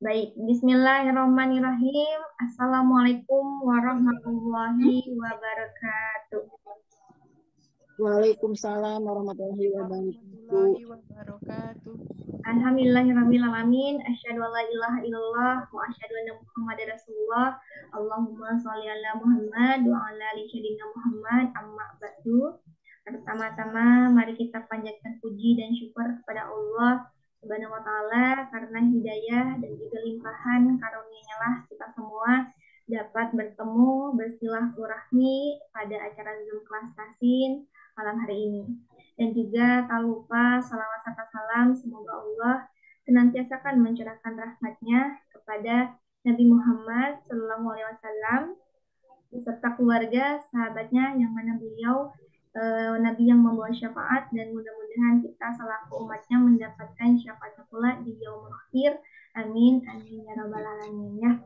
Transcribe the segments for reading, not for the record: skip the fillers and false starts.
Baik, Bismillahirrahmanirrahim. Assalamualaikum warahmatullahi wabarakatuh. Waalaikumsalam warahmatullahi wabarakatuh. Warahmatullahi wabarakatuh. Alhamdulillahirrahmanirrahim. Asyhadu an la ilaha illallah wa asyhadu anna Muhammadar Rasulullah. Allahumma sholli ala Muhammad wa ala ali sayyidina Muhammad. Amma ba'du. Pertama-tama, mari kita panjatkan puji dan syukur kepada Allah Subhanahu wa taala karena hidayah dan juga limpahan karunia-Nya lah kita semua dapat bertemu bersilaturahmi pada acara Zoom kelas Tasin malam hari ini. Dan juga tak lupa salawat serta salam semoga Allah senantiasa akan mencurahkan rahmatnya kepada Nabi Muhammad SAW beserta keluarga, sahabatnya yang mana beliau Nabi yang membawa syafaat dan mudah-mudahan kita selaku umatnya mendapatkan syafaatnya pula di yaumul akhir. Amin, amin ya rabbal alamin ya.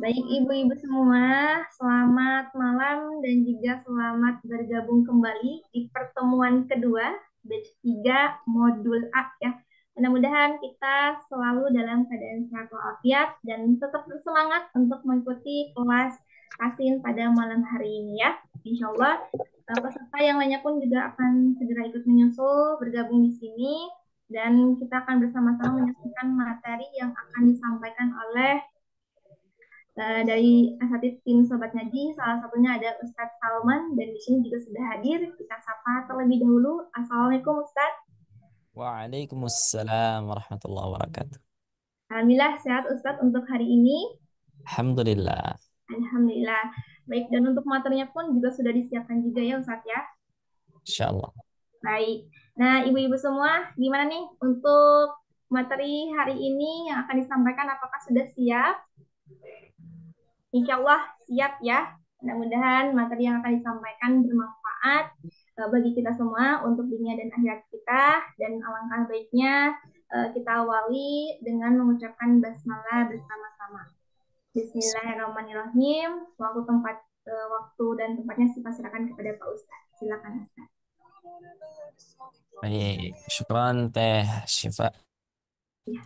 Baik ibu-ibu semua, selamat malam dan juga selamat bergabung kembali di pertemuan kedua batch 3 modul A ya. Mudah-mudahan kita selalu dalam keadaan sehat walafiat dan tetap bersemangat untuk mengikuti kelas Tasin pada malam hari ini ya. Insya Allah peserta yang lainnya pun juga akan segera ikut menyusul bergabung di sini dan kita akan bersama-sama menyaksikan materi yang akan disampaikan oleh dari asatidz tim Sobat Ngaji, salah satunya ada Ustadz Salman dan di sini juga sudah hadir. Kita sapa terlebih dahulu. Assalamualaikum Ustadz. Waalaikumsalam warahmatullahi wabarakatuh. Alhamdulillah sehat Ustadz untuk hari ini. Alhamdulillah. Alhamdulillah. Baik, dan untuk materinya pun juga sudah disiapkan juga ya Ustadz ya. Insyaallah. Baik. Nah, ibu-ibu semua, gimana nih untuk materi hari ini yang akan disampaikan? Apakah sudah siap? Insya Allah siap ya. Mudah-mudahan materi yang akan disampaikan bermanfaat bagi kita semua untuk dunia dan akhirat kita. Dan alangkah baiknya kita awali dengan mengucapkan basmalah bersama-sama. Bismillahirrahmanirrahim. Waktu dan tempatnya saya serahkan kepada Pak Ustadz. Silakan Ustadz. Baik, syukran Teh Syifa. Ya.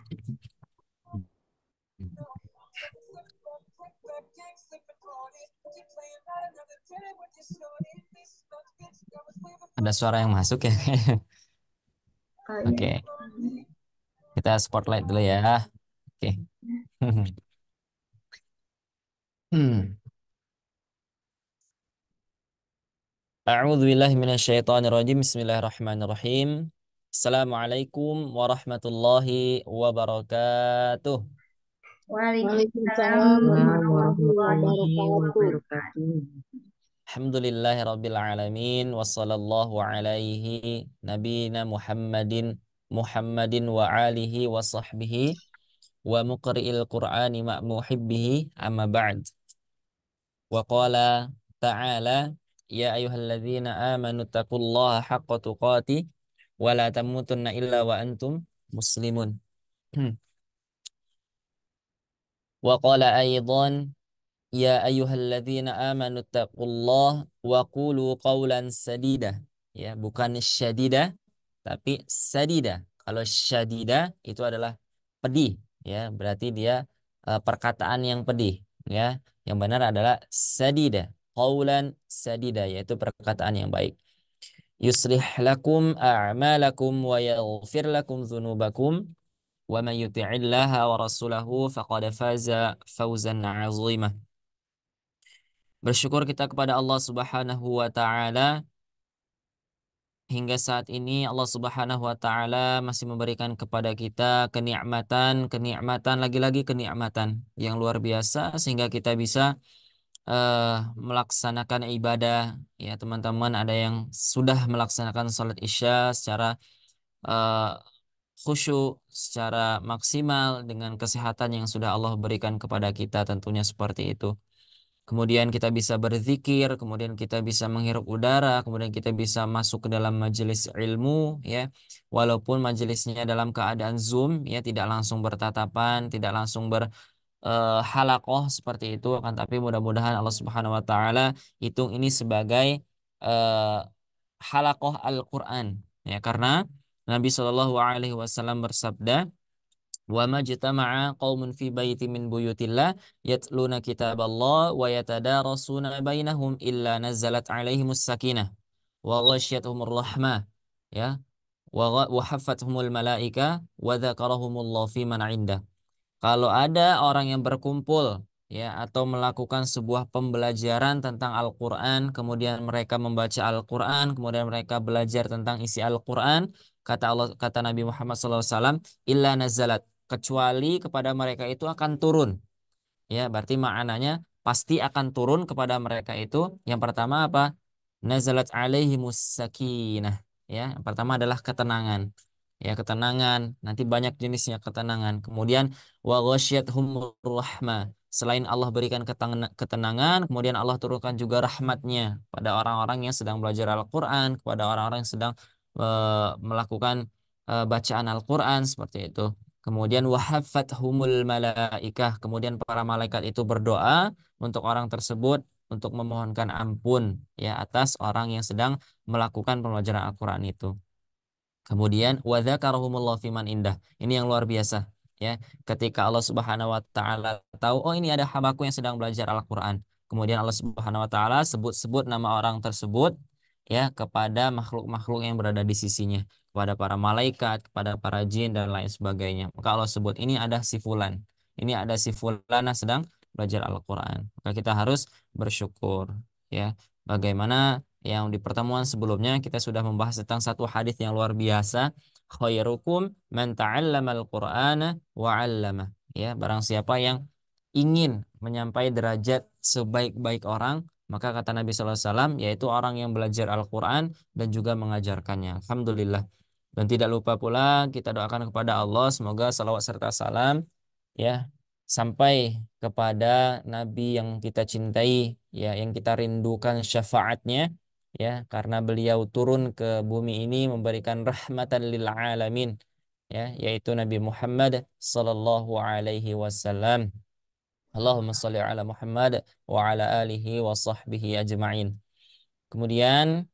Ada suara yang masuk ya. Oke. Kita spotlight dulu ya. Oke. A'udzu billahi minasyaitonir rajim. Bismillahirrahmanirrahim. Assalamualaikum warahmatullahi wabarakatuh. Waalaikumsalam warahmatullahi Wabarakatuh. Alhamdulillahirabbil alamin wassallallahu alaihi nabiyina Muhammadin wa alihi wa sahbihi wa muqri'il Qur'ani ma muhibbihi amma ba'd. Wa qala ta'ala ya ayyuhalladzina amanu taqullaha haqqa tuqatih wa la tamutunna illa wa antum muslimun. Wa qala aidan ya ayyuhalladzina amanu taqullah wa qulu qawlan sadida. Ya, bukan syadida tapi sadida. Kalau syadida itu adalah pedih, ya, berarti dia perkataan yang pedih, ya. Yang benar adalah sadida, qawlan sadida, yaitu perkataan yang baik. Yuslih lakum a'malakum wa yaghfir lakum dzunubakum wa may yuti'illaha wa rasulahu faqad faza fawzan 'azimah. Bersyukur kita kepada Allah Subhanahu wa taala, hingga saat ini Allah Subhanahu wa taala masih memberikan kepada kita kenikmatan lagi-lagi kenikmatan yang luar biasa sehingga kita bisa melaksanakan ibadah. Ya, teman-teman, ada yang sudah melaksanakan salat Isya secara khusyuk, secara maksimal dengan kesehatan yang sudah Allah berikan kepada kita, tentunya seperti itu. Kemudian kita bisa berzikir, kemudian kita bisa menghirup udara, kemudian kita bisa masuk ke dalam majelis ilmu, ya. Walaupun majelisnya dalam keadaan Zoom, ya, tidak langsung bertatapan, tidak langsung halakoh seperti itu, akan tapi mudah-mudahan Allah Subhanahu wa taala hitung ini sebagai halakoh Al-Qur'an, ya, karena Nabi Shallallahu alaihi wasallam bersabda, Wa majtama'a qaumun fi baitin min buyutillah yatluna kitaballah wa yatadarasuna bainahum illa nazzalat alaihimus sakinah wa ghasyiyatuhumur rahmah ya wa haffathumul malaika wa dzakarahumullah fi man 'indah. Kalau ada orang yang berkumpul ya atau melakukan sebuah pembelajaran tentang Al-Qur'an, kemudian mereka membaca Al-Qur'an, kemudian mereka belajar tentang isi Al-Qur'an, kata Nabi Muhammad SAW, illa nazalat, kecuali kepada mereka itu akan turun. Ya, berarti maknanya pasti akan turun kepada mereka itu. Yang pertama apa? Nazalat alaihimus sakinah. Ya, yang pertama adalah ketenangan. Ya, ketenangan. Nanti banyak jenisnya ketenangan. Kemudian wa ghasyiyatuhumur rahmah. Selain Allah berikan ketenangan, kemudian Allah turunkan juga rahmatnya pada orang-orang yang sedang belajar Al-Quran, kepada orang-orang yang sedang melakukan bacaan Al-Quran seperti itu. Kemudian humul malaikah. Kemudian para malaikat itu berdoa untuk orang tersebut untuk memohonkan ampun ya atas orang yang sedang melakukan pembelajaran Al-Qur'an itu. Kemudian wa dzakarahumullah fiman indah. Ini yang luar biasa ya. Ketika Allah Subhanahu wa taala tahu oh ini ada hambaku yang sedang belajar Al-Qur'an. Kemudian Allah Subhanahu wa taala sebut-sebut nama orang tersebut ya kepada makhluk-makhluk yang berada di sisinya, kepada para malaikat, kepada para jin dan lain sebagainya. Maka Allah sebut ini ada si fulan. Ini ada si fulana sedang belajar Al-Qur'an. Maka kita harus bersyukur ya. Bagaimana yang di pertemuan sebelumnya kita sudah membahas tentang satu hadis yang luar biasa, khairukum man ta'allamal Qur'ana wa 'allama. Ya, barang siapa yang ingin menyampai derajat sebaik-baik orang, maka kata Nabi sallallahu alaihi wasallam yaitu orang yang belajar Al-Qur'an dan juga mengajarkannya. Alhamdulillah. Dan tidak lupa pula kita doakan kepada Allah semoga salawat serta salam ya sampai kepada Nabi yang kita cintai ya yang kita rindukan syafaatnya ya karena beliau turun ke bumi ini memberikan rahmatan lil alamin ya yaitu Nabi Muhammad sallallahu alaihi wasallam. Allahumma shalli ala Muhammad wa ala alihi wa sahbihi ajma'in. Kemudian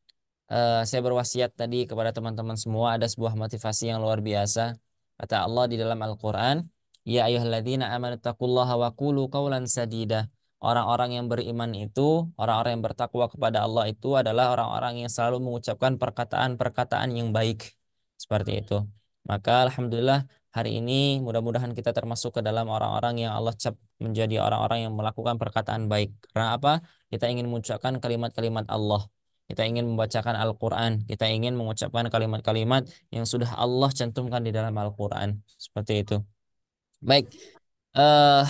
saya berwasiat tadi kepada teman-teman semua ada sebuah motivasi yang luar biasa. Kata Allah di dalam Al-Qur'an, "Ya ayyuhalladzina amanu taqullaha wa qulu qawlan sadida." Orang-orang yang beriman itu, orang-orang yang bertakwa kepada Allah itu adalah orang-orang yang selalu mengucapkan perkataan-perkataan yang baik. Seperti itu. Maka alhamdulillah hari ini mudah-mudahan kita termasuk ke dalam orang-orang yang Allah cap menjadi orang-orang yang melakukan perkataan baik. Karena apa? Kita ingin mengucapkan kalimat-kalimat Allah. Kita ingin membacakan Al-Quran. Kita ingin mengucapkan kalimat-kalimat yang sudah Allah cantumkan di dalam Al-Quran. Seperti itu. Baik. eh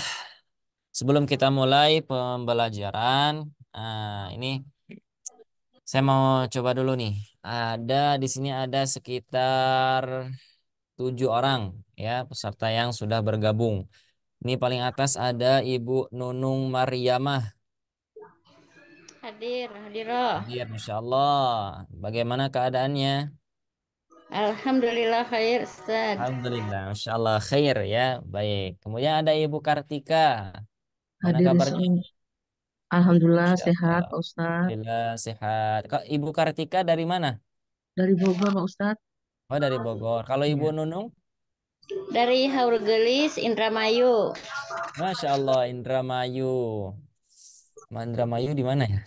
Sebelum kita mulai pembelajaran, ini saya mau coba dulu nih. Di sini ada sekitar 7 orang ya peserta yang sudah bergabung. Ini paling atas ada Ibu Nunung Mariamah. Hadir, hadiroh. Hadir, Masya Allah. Bagaimana keadaannya? Alhamdulillah khair, Ustaz. Alhamdulillah, Masya Allah khair ya. Baik. Kemudian ada Ibu Kartika. Mana Hadir kabarnya? Ustaz. Alhamdulillah Masya sehat Allah. Pak Ustadz. Alhamdulillah sehat. Kak, Ibu Kartika dari mana? Dari Bogor Pak Ustadz. Oh dari Bogor. Kalau Ibu Iya. Nunung? Dari Haur Gelis, Indramayu. Masya Allah Indramayu. Indramayu di mana ya?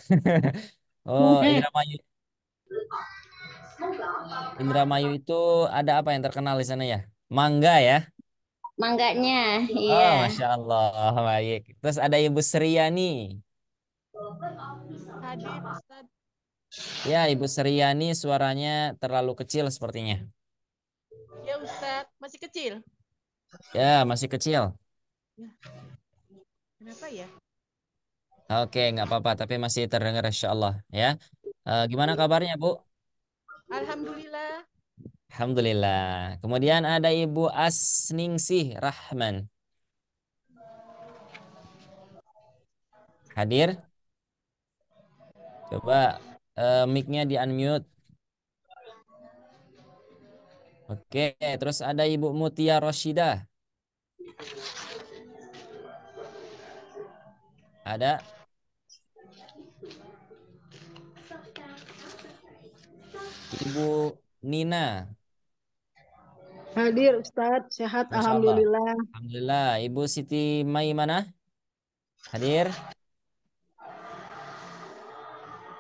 Oh Indramayu. Indramayu itu ada apa yang terkenal di sana ya? Mangga ya? Mangganya, Oh iya. Masya Allah. Baik. Terus ada Ibu Seriani. Hadir Ustadz. Ya Ibu Seriani suaranya terlalu kecil sepertinya. Ya Ustadz, masih kecil. Ya masih kecil. Ya, kenapa ya? Oke, nggak apa-apa, tapi masih terdengar insya Allah ya. Gimana kabarnya, Bu? Alhamdulillah. Alhamdulillah. Kemudian ada Ibu Asningsih Rahman. Hadir? Coba mic-nya di-unmute. Oke, terus ada Ibu Mutia Roshidah. Ada? Ibu Nina. Hadir Ustadz, sehat Masya Allah. Alhamdulillah. Alhamdulillah. Ibu Siti Mai mana? Hadir?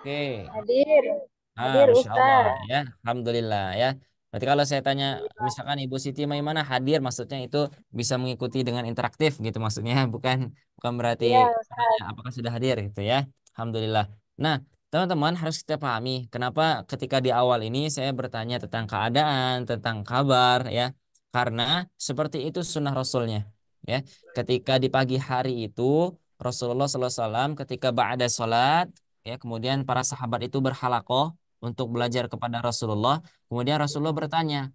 Oke. Hadir. Ah, Hadir Masya Allah Ustaz. ya, Alhamdulillah ya. Berarti kalau saya tanya, misalkan Ibu Siti Maimana hadir, maksudnya itu bisa mengikuti dengan interaktif gitu maksudnya, bukan berarti Iya tanya Ustaz. apakah sudah hadir gitu ya. Alhamdulillah. Nah, teman-teman harus kita pahami kenapa ketika di awal ini saya bertanya tentang keadaan, tentang kabar ya, karena seperti itu sunnah Rasulnya ya. Ketika di pagi hari itu Rasulullah SAW ketika ba'da sholat ya, kemudian para sahabat itu berhalakoh untuk belajar kepada Rasulullah. Kemudian Rasulullah bertanya,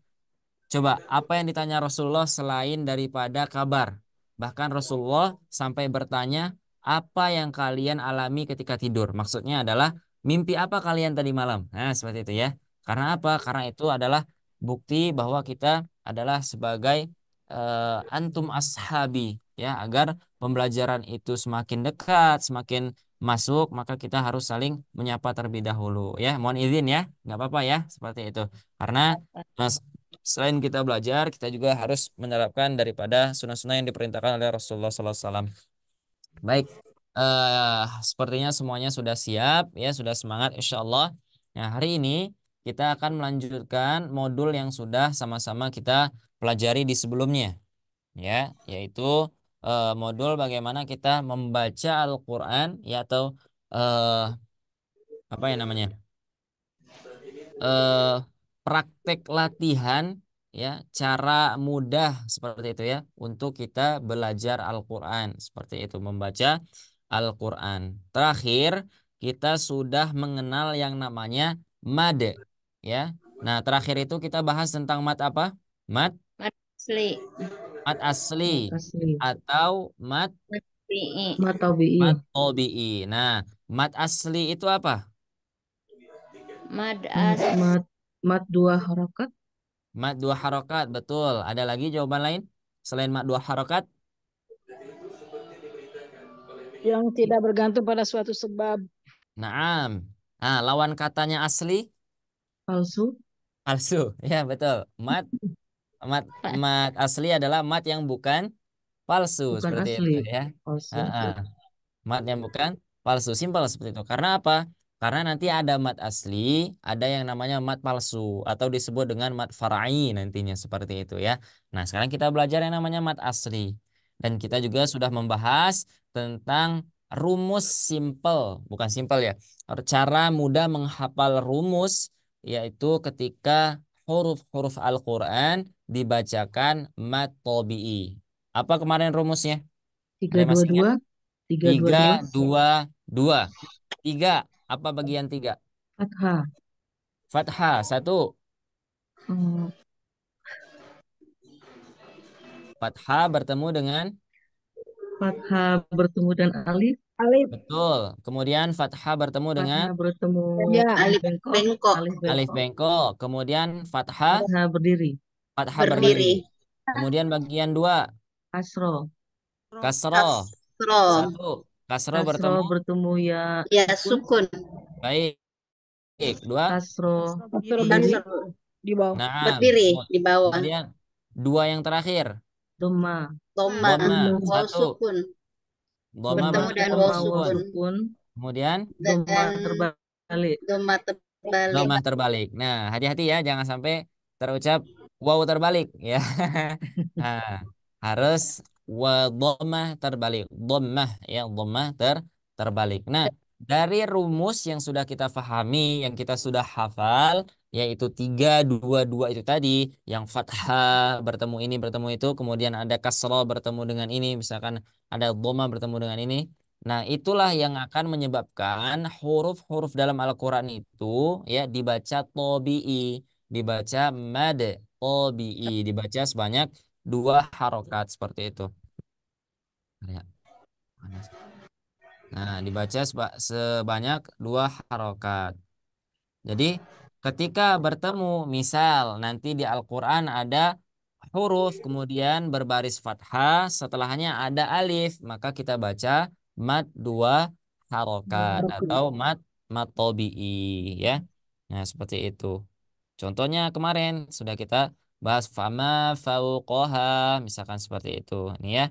coba apa yang ditanya Rasulullah selain daripada kabar? Bahkan Rasulullah sampai bertanya, apa yang kalian alami ketika tidur? Maksudnya adalah mimpi apa kalian tadi malam? Nah, seperti itu ya. Karena apa? Karena itu adalah bukti bahwa kita adalah sebagai antum ashabi ya, agar pembelajaran itu semakin dekat, semakin masuk, maka kita harus saling menyapa terlebih dahulu ya. Mohon izin ya, nggak apa-apa ya, seperti itu. Karena Mas, selain kita belajar, kita juga harus menerapkan daripada sunnah-sunnah yang diperintahkan oleh Rasulullah SAW. Baik, sepertinya semuanya sudah siap, ya sudah semangat, insya Allah. Nah, hari ini kita akan melanjutkan modul yang sudah sama-sama kita pelajari di sebelumnya, ya, yaitu modul bagaimana kita membaca Al-Quran, ya atau eh, apa ya namanya? eh, Praktek latihan ya, cara mudah seperti itu ya untuk kita belajar Al-Qur'an, seperti itu membaca Al-Qur'an. Terakhir kita sudah mengenal yang namanya mad ya. Nah, terakhir itu kita bahas tentang mad apa? Mad Mat asli. mad asli Mat asli. atau mad Mat PI. Mat tabi'i. mad tabi'i. Nah, mad asli itu apa? Mad Mat, as. mat, mat dua harokat. Mad dua harokat, betul. Ada lagi jawaban lain selain mad dua harokat? Yang tidak bergantung pada suatu sebab. Naam. Nah, lawan katanya asli, Palsu. palsu. Ya, betul. Mat, mat, mat asli adalah mat yang bukan palsu, Bukan seperti asli. itu ya. Palsu. Mat yang bukan palsu, simpel seperti itu. Karena apa? Karena nanti ada mat asli, ada yang namanya mat palsu atau disebut dengan mat far'i nantinya seperti itu ya. Nah, sekarang kita belajar yang namanya mat asli. Dan kita juga sudah membahas tentang rumus simpel, bukan simpel ya. Cara mudah menghafal rumus yaitu ketika huruf-huruf Al-Qur'an dibacakan mat tabi'i. Apa kemarin rumusnya? Ada Tiga yang dua masih ingat? dua. Tiga dua Tiga, dua. dua, dua. Tiga. Apa bagian tiga? Fathah. Fathah. Satu. Hmm, Fathah bertemu dengan Fathah bertemu dan alif. Alif. betul. Kemudian fathah bertemu dengan Fathah bertemu Ya. alif Alif bengkok. bengkok Alif alif bengkok. bengkok. Kemudian fathah, Fathah berdiri. fathah berdiri. berdiri. Kemudian bagian dua, Kasro. kasroh. Kasro. Satu. Kasroh Kasro bertemu. bertemu ya Ya sukun. sukun. Baik. Dua. Kasro Kasro berdiri. Kasro. di bawah. Naam. Berdiri di bawah. Kemudian dua yang terakhir. Doma. Toma. Doma. Waw Satu. sukun. Doma Bertemu dengan bertemu waw Doma wa sukun. sukun. Kemudian Doma Dan terbalik. doma terbalik. domah terbalik. Nah, hati-hati ya, jangan sampai terucap wow terbalik ya. Nah, harus wa dhammah terbalik. Dhammah ya, dhammah terbalik. Nah, dari rumus yang sudah kita pahami, yang kita sudah hafal, yaitu 3 2 2 itu tadi, yang fathah bertemu ini bertemu itu, kemudian ada kasrah bertemu dengan ini, misalkan ada dhammah bertemu dengan ini. Nah, itulah yang akan menyebabkan huruf-huruf dalam Al-Quran itu ya dibaca tobi'i, dibaca mad, tobi'i, dibaca sebanyak 2 harokat seperti itu. Ya, panas. Nah, dibaca sebanyak 2 harokat. Jadi, ketika bertemu, misal nanti di Al-Quran ada huruf, kemudian berbaris fathah, setelahnya ada alif, maka kita baca mad 2 harokat atau mad tobi'i ya. Nah, seperti itu. Contohnya kemarin sudah kita bahas fama fauqaha, misalkan seperti itu. Ini ya.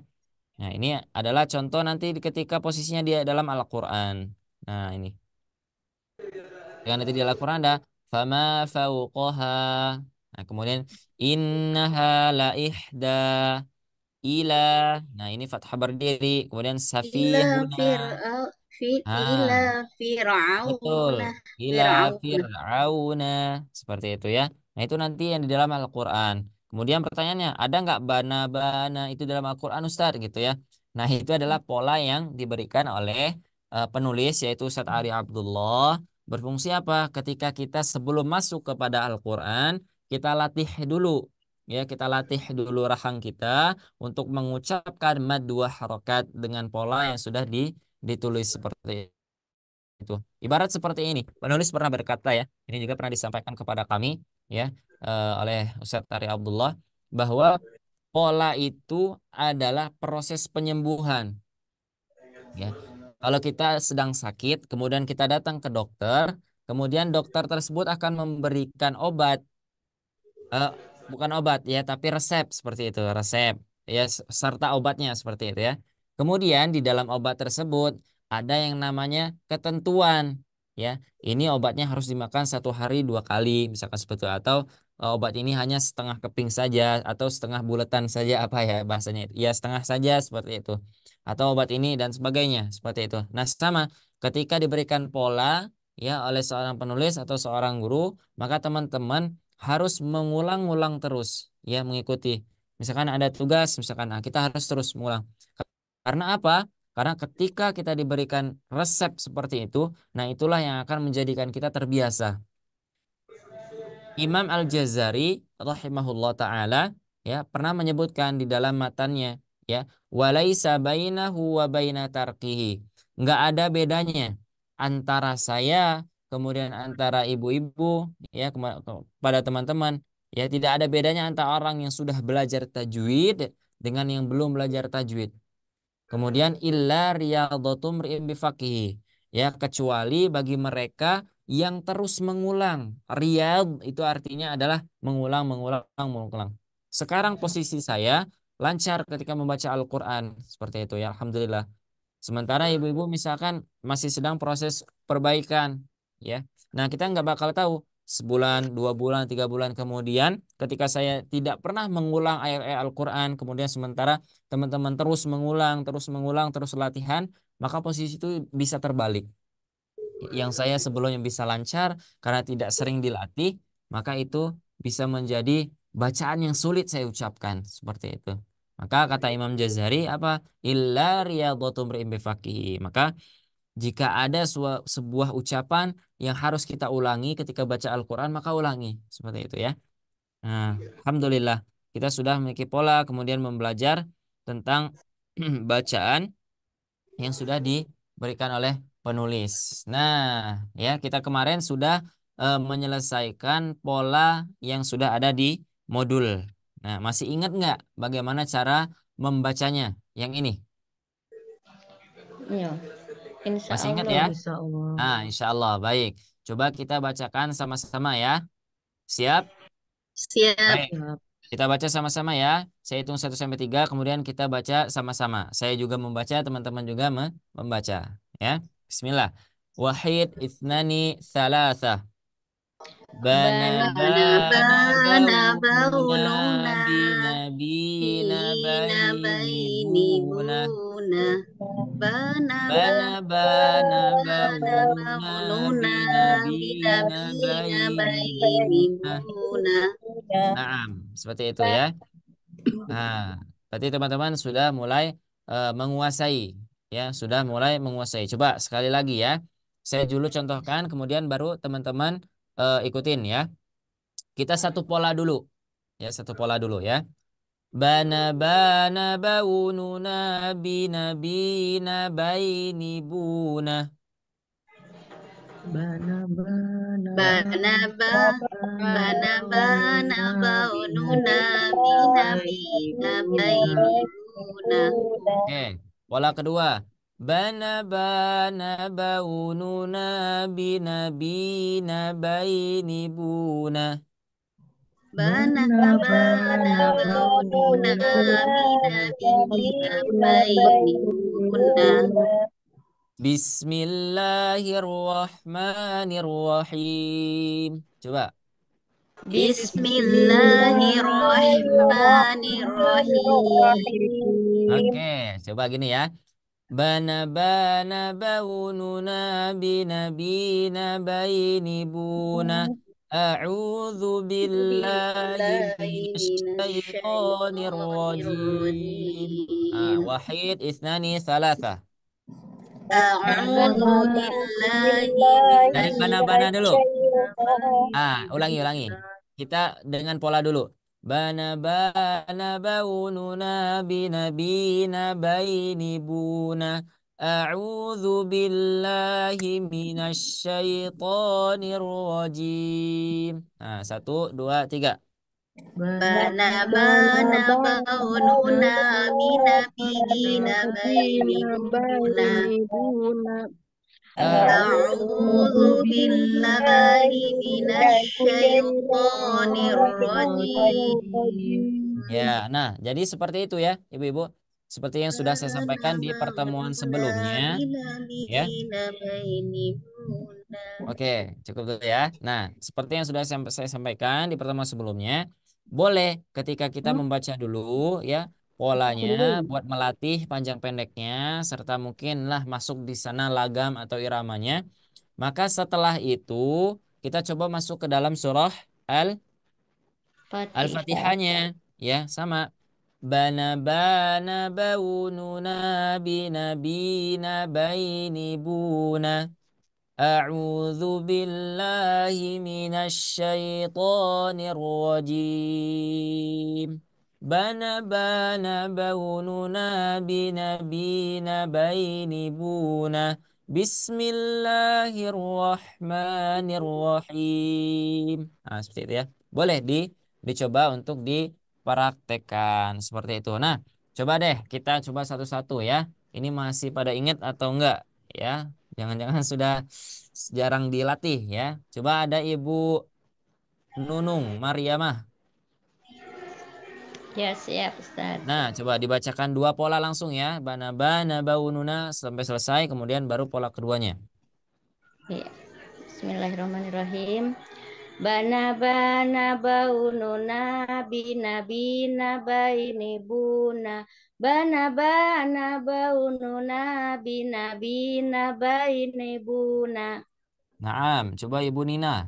Nah, ini adalah contoh nanti ketika posisinya dia dalam Al-Qur'an. Nah, ini. Yang nanti di Al-Qur'an ada fama fauqaha. Nah, kemudian innaha la ihda ila. Nah, ini fathah berdiri. Kemudian Ila safihuna. fir'au ila Ah, betul. fir'auna Ila fir'auna. fir'auna. Seperti itu ya. Nah, itu nanti yang di dalam Al-Qur'an. Kemudian pertanyaannya, ada nggak bana-bana itu dalam Al-Qur'an Ustaz gitu ya. Nah, itu adalah pola yang diberikan oleh penulis yaitu Ustaz Ari Abdullah. Berfungsi apa? Ketika kita sebelum masuk kepada Al-Qur'an, kita latih dulu. Ya, kita latih dulu rahang kita untuk mengucapkan mad dua harokat dengan pola yang sudah ditulis seperti itu. Ibarat seperti ini. Penulis pernah berkata ya, ini juga pernah disampaikan kepada kami ya oleh Ustadz Ari Abdullah bahwa pola itu adalah proses penyembuhan ya. Kalau kita sedang sakit, kemudian kita datang ke dokter, kemudian dokter tersebut akan memberikan obat eh, bukan obat ya, tapi resep seperti itu, resep ya serta obatnya seperti itu ya. Kemudian di dalam obat tersebut ada yang namanya ketentuan ya. Ini obatnya harus dimakan 1 hari 2 kali, misalkan seperti itu. Atau obat ini hanya setengah keping saja atau setengah bulatan saja apa ya bahasanya itu. Ya setengah saja seperti itu. Atau obat ini dan sebagainya seperti itu. Nah sama ketika diberikan pola ya oleh seorang penulis atau seorang guru, maka teman-teman harus mengulang-ulang terus ya mengikuti. Misalkan ada tugas, misalkan nah, kita harus terus mengulang. Karena apa? Karena ketika kita diberikan resep seperti itu, nah itulah yang akan menjadikan kita terbiasa. Imam Al-Jazari rahimahullah taala ya pernah menyebutkan di dalam matanya ya walaisa bainahu wa baina tarkihi. Enggak ada bedanya antara saya kemudian antara ibu-ibu ya kepada teman-teman ya tidak ada bedanya antara orang yang sudah belajar tajwid dengan yang belum belajar tajwid. Kemudian illa riyadhatum ri'in bifaqihi. Ya, kecuali bagi mereka yang terus mengulang. Riyad itu artinya adalah mengulang, mengulang, mengulang. Sekarang posisi saya lancar ketika membaca Al-Qur'an seperti itu ya, alhamdulillah. Sementara ibu-ibu misalkan masih sedang proses perbaikan, ya. Nah, kita nggak bakal tahu sebulan, 2 bulan, 3 bulan kemudian, ketika saya tidak pernah mengulang ayat-ayat Al-Quran, kemudian sementara teman-teman terus mengulang, terus mengulang, terus latihan, maka posisi itu bisa terbalik. Yang saya sebelumnya bisa lancar karena tidak sering dilatih, maka itu bisa menjadi bacaan yang sulit saya ucapkan seperti itu. Maka kata Imam Jazari apa? Illa riyadhatum ri'in bifaqihi. Maka jika ada sebuah ucapan yang harus kita ulangi ketika baca Al-Quran, maka ulangi. Seperti itu ya. Nah, alhamdulillah kita sudah memiliki pola kemudian membelajar tentang bacaan yang sudah diberikan oleh penulis. Nah, ya kita kemarin sudah menyelesaikan pola yang sudah ada di modul. Nah, masih ingat nggak bagaimana cara membacanya? Yang ini Ya. Insya masih ingat ya? Allah. Insya Allah. Nah, insya Allah baik. Coba kita bacakan sama-sama ya. Siap? Siap. Baik. Siap. Kita baca sama-sama ya. Saya hitung 1 sampai 3, kemudian kita baca sama-sama. Saya juga membaca, teman-teman juga membaca. Ya. Bismillah. Wahid, ithnani, thalatha. Bana Bana Bana bana bana baununa baununa binabina bina baini bainibuna. buna. Bana Bana bana bana baununa baununa bina binabina bina baini bainibuna. buna. Naam, seperti itu ya. Nah, berarti teman-teman sudah mulai menguasai, ya, sudah mulai menguasai. Coba sekali lagi ya, saya dulu contohkan, kemudian baru teman-teman ikutin ya. Kita satu pola dulu, ya, satu pola dulu ya. Bana bana baununa bina bina baini buna. Bana bana Bana bana bana baununa bina bina baini buna. Oke, pola kedua. Bana bana baununa bina bina baini buna. bana bana baununa binabiyina bainuna. Bismillahirrahmanirrahim. Coba. Bismillahirrahmanirrahim. Oke, coba gini ya. Bana bana baununa binabina bainibuna. A'udzu billahi Billahi minasyaitonir rajim. minasyaitonirrajim. Wahid, isnani, thalatha. A'udzu billahi Dari bana-bana dulu. minasyaitonirrajim. Ulangi. Kita dengan pola dulu. Bana bana baununa binabina bainibuna. A'udzu billahi minasyaitonir rajim. Nah, 1, 2, 3. Bana bana baununa binabiyina bainibuna. A'udzu billahi minasyaitonirrajim. Ya, nah, jadi seperti itu ya, Ibu-ibu. Seperti yang sudah saya sampaikan di pertemuan sebelumnya, ya. Oke, cukup dulu ya. Nah, seperti yang sudah saya sampaikan di pertemuan sebelumnya, boleh ketika kita membaca dulu ya polanya buat melatih panjang pendeknya serta mungkinlah masuk di sana lagam atau iramanya. Maka setelah itu kita coba masuk ke dalam surah Al-Fatihahnya ya, sama. Bana bana baununa binabina bainibuna. A'udzu billahi minasyaitonir rajim. Bana bana baununa binabina bainibuna. Bismillahirrahmanirrahim. Nah, seperti itu ya. Boleh dicoba untuk dipraktekkan seperti itu. Nah, coba deh kita coba satu-satu ya. Ini masih pada ingat atau enggak ya? Jangan-jangan sudah jarang dilatih ya. Coba ada Ibu Nunung Mariamah. Ya, siap, Ustaz. Nah, coba dibacakan 2 pola langsung ya. Bana bana baununa sampai selesai, kemudian baru pola keduanya. Ya. Bismillahirrahmanirrahim. Bana bana baununa binabina bainibuna. Bana bana baununa binabina bainibuna. Naam, coba Ibu Nina.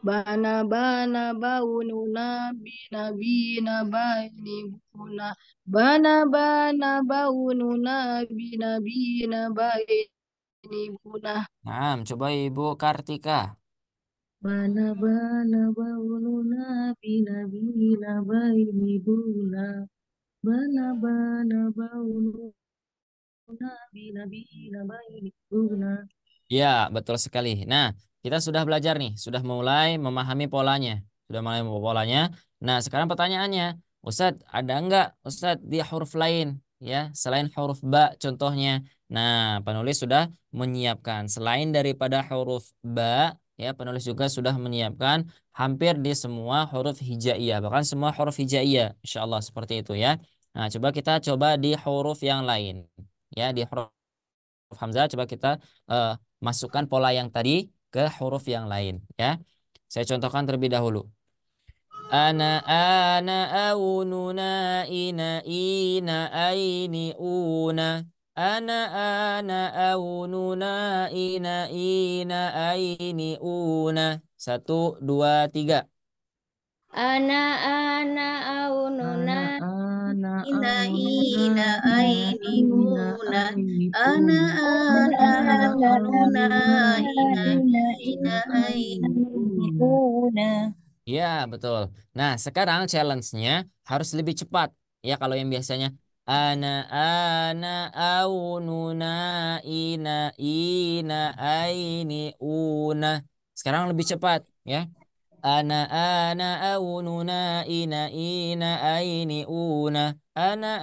Bana bana baununa binabina bainibuna. Bana bana baununa binabina bainibuna. Naam, coba Ibu Kartika. Bana bana baununa binabina bainibuna. Bana bana baununa binabina bainibuna. Ya, betul sekali. Nah, kita sudah belajar nih, sudah mulai memahami polanya. Nah, sekarang pertanyaannya, Ustadz, ada enggak Ustadz di huruf lain ya, selain huruf ba contohnya? Nah, penulis sudah menyiapkan selain daripada huruf ba, ya, penulis juga sudah menyiapkan hampir di semua huruf hijaiyah, bahkan semua huruf hijaiyah, insyaallah seperti itu ya. Nah, coba di huruf yang lain. Ya, di huruf hamzah coba kita masukkan pola yang tadi ke huruf yang lain ya. Saya contohkan terlebih dahulu. Ana aununa ina aini una. Ana aununa ina aini una. 1, 2, 3. Ana aununa Ina ainibuna. Ana aununa ina ainibuna. Ya, betul. Nah, sekarang challenge-nya harus lebih cepat. Ya, kalau yang biasanya ana aununa ina aini una. Sekarang lebih cepat, ya. Ana aununa ina aini una. Ana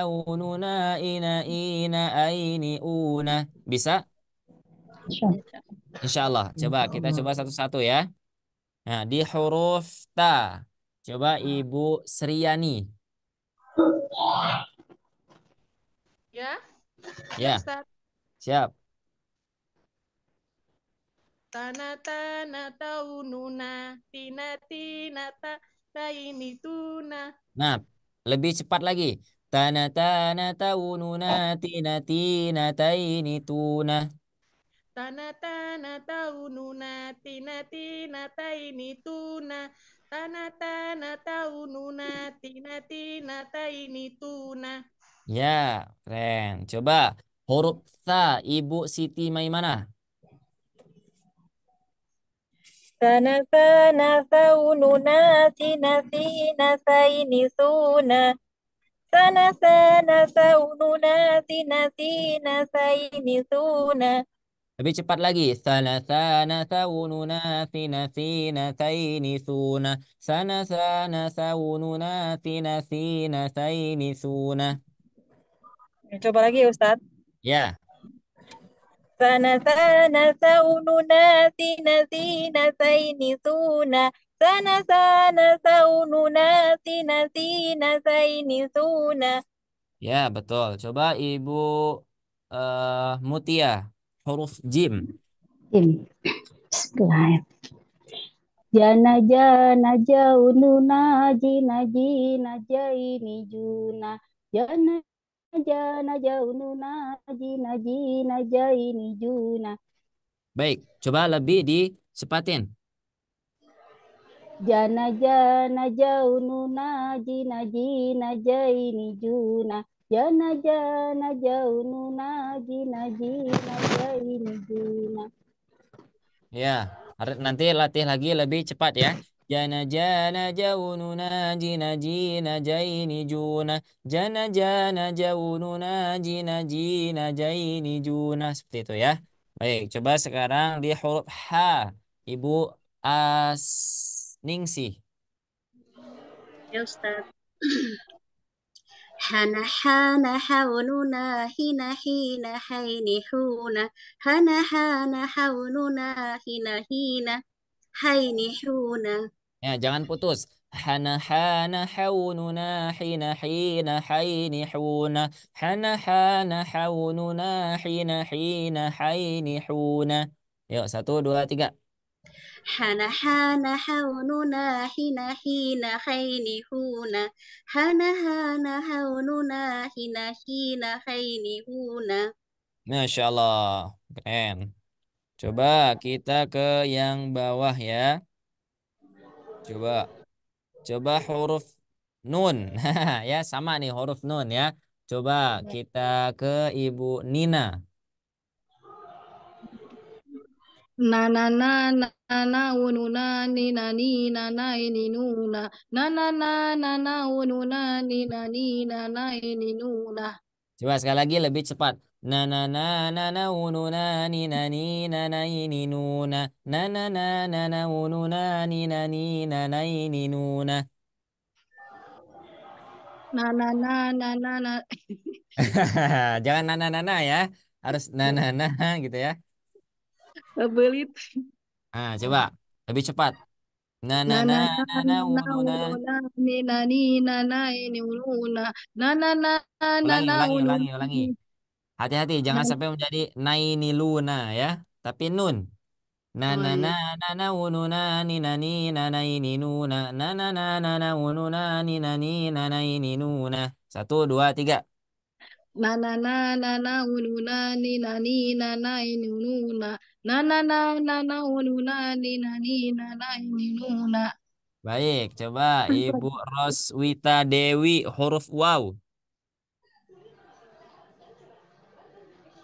aununa ina aini una. Bisa? Insya Allah. Coba Insya kita Allah. coba satu-satu ya. Nah, di huruf ta. Coba Ibu Sriani. Ya, ya Ya, Ustaz. siap. Tana taununa tina tina ta taini tuna. Nah, lebih cepat lagi. Tana taununa tina tina taini tuna. Tana taununa tina tina taini tuna. Tana taununa tina tina taini tuna. Ya, keren. Coba huruf ta Ibu Siti Maimanah. Sana saununa sina sina saini suna. Sana saununa sina sina saini suna. Lebih cepat lagi. Sana saununa sina sina saini suna. Sana saununa sina sina saini suna. Coba lagi ya Ustaz. Ya. Sana saununa sina sina saini suna. Sana saununa sina sina saini suna. Ya, betul. Coba Ibu Mutia, huruf jim. Jim. Bismillahirrahmanirrahim. Jana jana jaununa jina jina jaini juna. Jana jana jaununa jina jina jaini juna. Baik, coba lebih dicepatin. Jana jana jaununa jina jina jaini juna. Jana jana jaununa jina jina jaini juna. Ya, nanti latih lagi lebih cepat ya. Jana jana jaununa jina jina jaini juna. Jana jana jaununa jina jina jaini juna. Seperti itu ya. Baik, coba sekarang di huruf H. Ibu Ningsih. Ya Ustaz. Hana hana haununa hina hina haini huna. Hana hana haununa hina hina haini huna. Ya, jangan putus. Hana hana haununa hina hina haini huna. Hana hana haununa hina hina haini huna. Yuk, satu, dua, tiga. Hana hana haununa hina hina haini huna. Hana hana haununa hina hina haini huna. Masya Allah. Keren. Coba kita ke yang bawah ya. Coba. Coba huruf nun. Ya, sama nih huruf nun ya. Coba kita ke Ibu Nina. Na na na na na unu na ni na ni na na ini nuna. Na na na na na unu na ni na ni na na ini nuna. Coba sekali lagi lebih cepat. Na na na na na unu na ni na ni na na ini nuna. Na na na na na unu na ni na ni na na ini nuna. Na na na na na na. Jangan nana nana ya. Harus nana nana gitu ya. Kebelit. Ah, coba lebih cepat. Na na Na na na na na na na unu na. unu na ni na na ini nuna. Na na na na Ulangi na ulangi unu ulangi ulangi. Hati-hati jangan na. sampai menjadi nainiluna ya. Tapi nun. Na Oh na na iya. na na unu na ni na ni na na ini nuna. Na na na na na unu na ni na ni na na ini nuna. Satu, dua, tiga. Na na na na na unu na ni na na ini nuna. Na na na na na unu na ni na na ini nuna. Baik, coba Ibu Roswita Dewi huruf waw.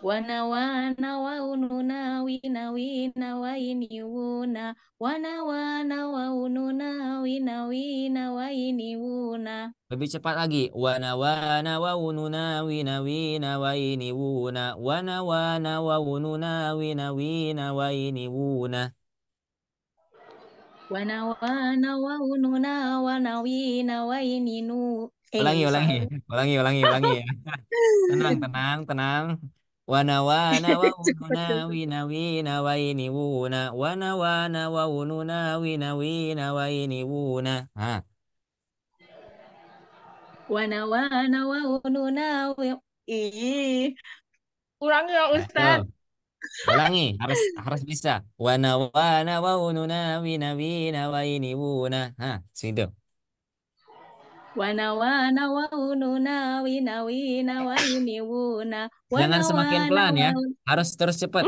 Wana wana wa ununa wina wina wa ini wuna. Wana wana wa ununa wina wina wa ini wuna. Lebih cepat lagi. Wana wana wa ununa wina wina wa ini wuna. Wana wana wa ununa wina wina wa ini wuna. Wana wana wa ununa wana wina wa ini nu. Ulangi, ulangi, Sorry. ulangi, ulangi, ulangi ya. Tenang, tenang, tenang. Wanawana waununa wina wina waini wuna. Wanawana waununa wina wina waini wuna. Ah, Wana waununa ih, ulang ya ayo. Ustadz. Ulangi, harus bisa. Wanawana waununa wina wina waini wuna. Ah, situ. Wana waununa wina waini wuna. Jangan semakin pelan ya. Waun. Harus terus cepat.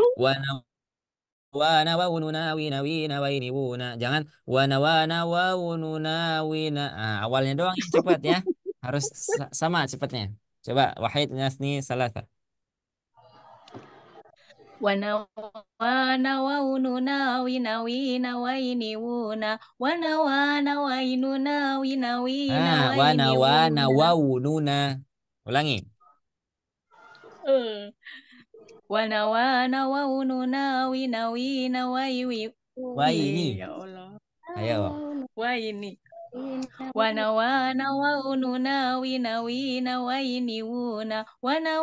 Wana waununa wina wina waini wuna. Jangan wana waununa wina. Ah, awalnya doang yang cepat ya. Harus sama cepatnya. Coba wahid nasni salasa. Wana waununa wina waini wuna. Wana wainuna wina Ah, waini wana wuna. waununa. Ulangi. Eh. Wana waununa wina waini. Waini. Ya Allah. Ayo. Waini. Wana waununa wina waini wuna. Wana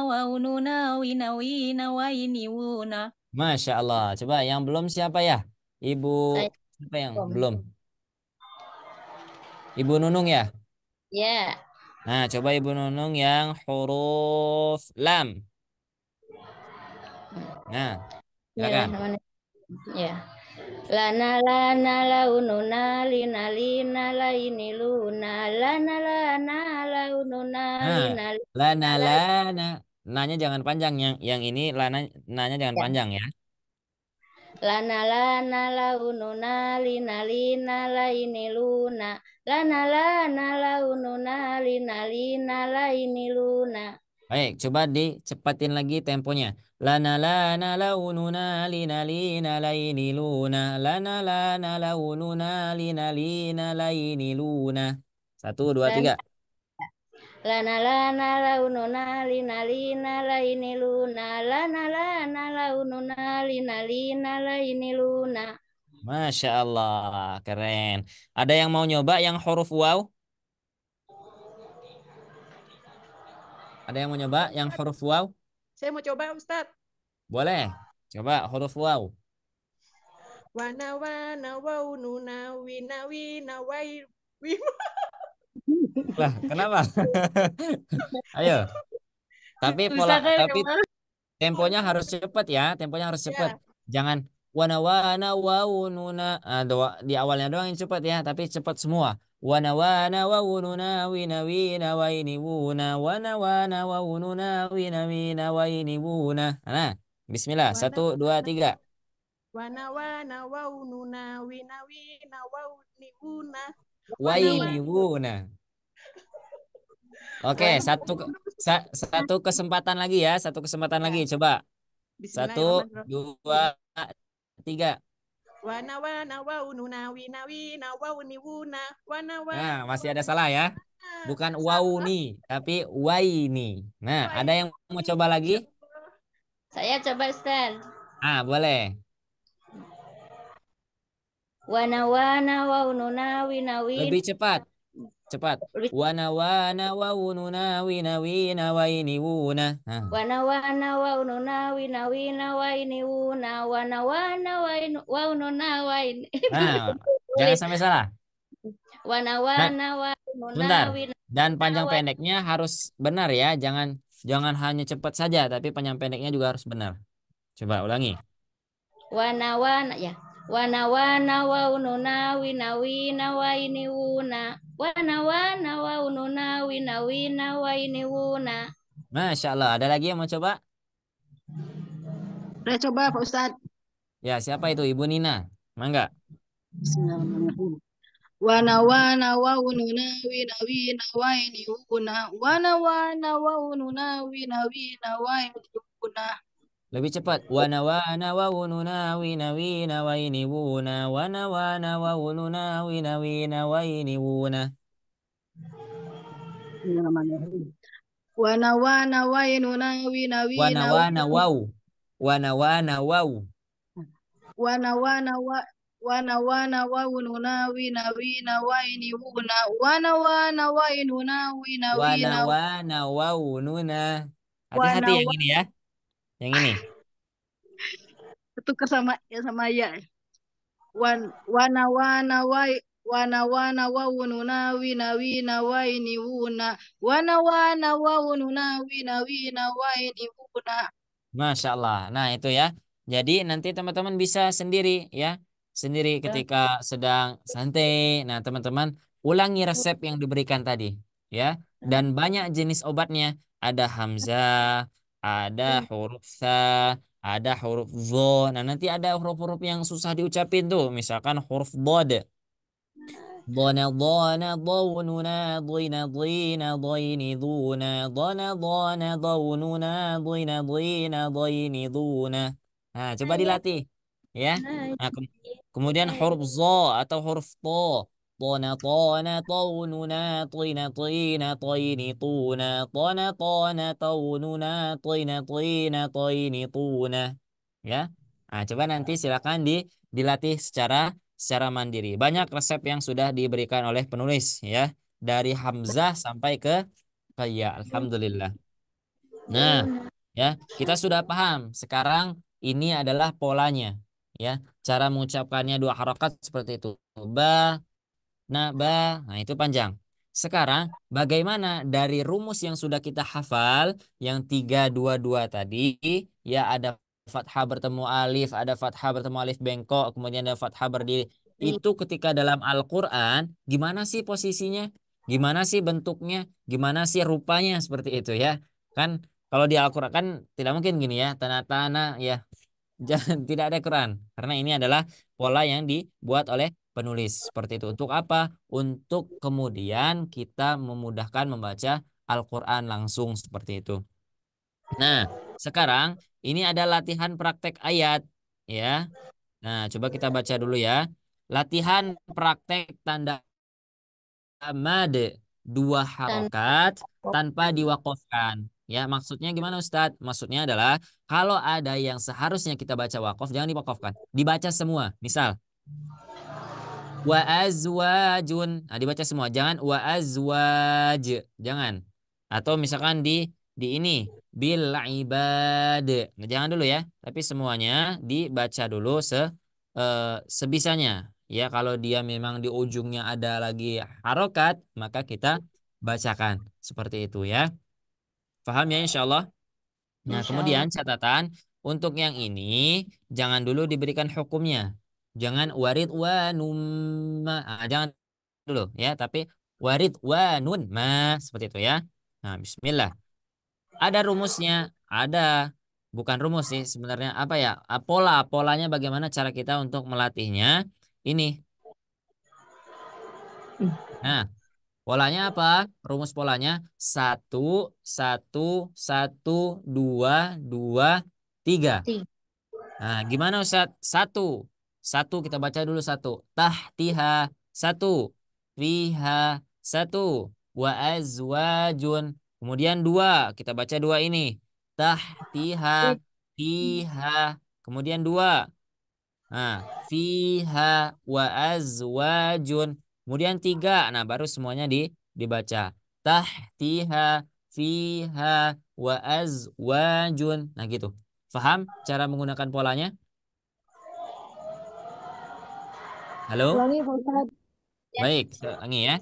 waununa wina waini wuna. Masya Allah. Coba yang belum siapa ya? Ibu siapa yang belum? Ibu Nunung ya? Ya. Nah, coba Ibu Nunung yang huruf lam. Nah, silakan. Ya. Lana laununa lina lina laini luna lana laununa lina Nah, lana. Nanya jangan panjang yang ini nanya jangan ya. panjang ya. Lana laununa lina lina laini luna lana laununa lina lina laini luna. Baik, coba dicepatin lagi temponya. Lana laununa lina lina laini luna. Lana laununa lina lina laini luna. 1, 2, 3. Lana laununa lina lina laini luna lana laununa lina lina laini luna. Masya Allah, keren. Ada yang mau nyoba yang huruf waw? Ada yang mau nyoba yang huruf waw? Saya mau coba Ustadz. Boleh. Coba huruf waw. Wana waununa wina wai. Lah, kenapa? Ayo. Tapi Susah kan tapi emang. temponya harus cepat ya. Temponya harus cepat. Ya. Jangan wana waununa. Di awalnya doang yang cepat ya, tapi cepat semua. Wana waununa wina wina waini wuna. Wana waununa wina wina waini wuna. Nah, bismillah. Wana 1, 2, 3. waununa wina wauni wuna. Waini wuna. Oke, satu kesempatan lagi ya. Satu kesempatan lagi. Coba. 1, Bismillahirrahmanirrahim. 2, 3. Wana waununa wina wauni wuna. Nah, masih ada salah ya. Bukan wauni, tapi waini. Nah, ada yang mau coba lagi? Saya coba Ustaz. Ah, boleh. Wana waununa wina Lebih cepat. Cepat. Wana waununa wina wina waini wuna. Nah. Wana waununa wina waini wuna wana waununa waini. Nah, jangan sampai salah. Wana waununa Sebentar. wina. Dan panjang pendeknya harus benar ya. Jangan hanya cepat saja, tapi panjang pendeknya juga harus benar. Coba ulangi. Wana ya. Wana waununa wina waini wuna. Wana waununa wina waini wuna. Masya Allah. Ada lagi yang mau coba? Saya coba Pak Ustadz. Ya, siapa itu? Ibu Nina. Mangga. Bismillahirrahmanirrahim. Wana waununa wina waini wuna. Wana waununa wina waini wuna. Lebih cepat. Wana waununa wina wina waini wuna. Wana waununa wina wina waini wuna. Wana wainuna wina Wana wow. Wana wow. Wana waununa wina waini wuna. Wana wainuna wina Wana waununa. Hati-hati yang ini ya. Yang ini. Tukar sama ya. Wana wana wai wana wa ununa wina wina waini wuna wana wa ununa wina wina waini wuna. Masya Allah. Nah, itu ya. Jadi nanti teman-teman bisa sendiri ya. Sendiri Ya. ketika sedang santai. Nah, teman-teman ulangi resep yang diberikan tadi ya. Dan banyak jenis obatnya. Ada hamzah, ada huruf sa, ada huruf zo. Nah, nanti ada huruf-huruf yang susah diucapin tuh. Misalkan huruf bod. ضنا ضانا ضوننا ضين ضين ضين ضونا ضنا ضانا ضوننا ضين ضين ضين ضونا. Nah, coba dilatih ya. Nah, kemudian huruf zo atau huruf to. Tona tona taununa tina tina tini tuna tona tona taununa tina tina tini tuna. Ya. Nah, coba nanti silakan dilatih secara mandiri. Banyak resep yang sudah diberikan oleh penulis ya, dari hamzah sampai ke ya. Alhamdulillah. Nah, ya, kita sudah paham. Sekarang ini adalah polanya ya. Cara mengucapkannya dua harokat seperti itu. Ba, nah itu panjang. Sekarang bagaimana dari rumus yang sudah kita hafal yang 3 2 2 tadi ya, ada fathah bertemu alif, ada fathah bertemu alif bengkok, kemudian ada fathah berdiri. Itu ketika dalam Al-Qur'an gimana sih posisinya? Gimana sih bentuknya? Gimana sih rupanya seperti itu ya? Kan kalau di Al-Qur'an kan tidak mungkin gini ya, tanah-tanah ya. Jangan, tidak ada Quran karena ini adalah pola yang dibuat oleh penulis seperti itu. Untuk apa? Untuk kemudian kita memudahkan membaca Al-Quran langsung seperti itu. Nah, sekarang ini ada latihan praktek ayat ya. Nah, coba kita baca dulu ya. Latihan praktek tanda mad, dua harokat tanpa diwakofkan. Ya, maksudnya gimana Ustadz? Maksudnya adalah kalau ada yang seharusnya kita baca wakof, jangan diwakofkan. Dibaca semua. Misal, wa azwajun. Nah, dibaca semua. Jangan wa azwaj. Jangan. Atau misalkan di ini bil ibad. Nah, jangan dulu ya. Tapi semuanya dibaca dulu sebisanya. Ya, kalau dia memang di ujungnya ada lagi harokat, maka kita bacakan seperti itu ya. Paham ya insya Allah? Nah, Insya kemudian Allah. catatan untuk yang ini jangan dulu diberikan hukumnya. Jangan warid wa numma. Jangan dulu ya, tapi warid wa nun ma seperti itu ya. Nah, bismillah. Ada rumusnya, ada. Bukan rumus sih sebenarnya, apa ya? Polanya bagaimana cara kita untuk melatihnya? Ini. Nah, polanya apa? Rumus polanya satu, satu, satu, dua, dua, tiga. Nah, gimana Ustaz? Satu, satu kita baca dulu satu. Tahtiha satu, fiha satu, wa azwajun. Kemudian dua, kita baca dua ini. Tahtiha, fiha. Kemudian dua. Nah, fiha wa azwajun. Kemudian tiga. Nah, baru semuanya dibaca. Tahtiha, fiha wa azwajun. Nah, gitu. Faham cara menggunakan polanya? Halo? Ulangi Pak Ustadz. Baik, saya ulangi ya.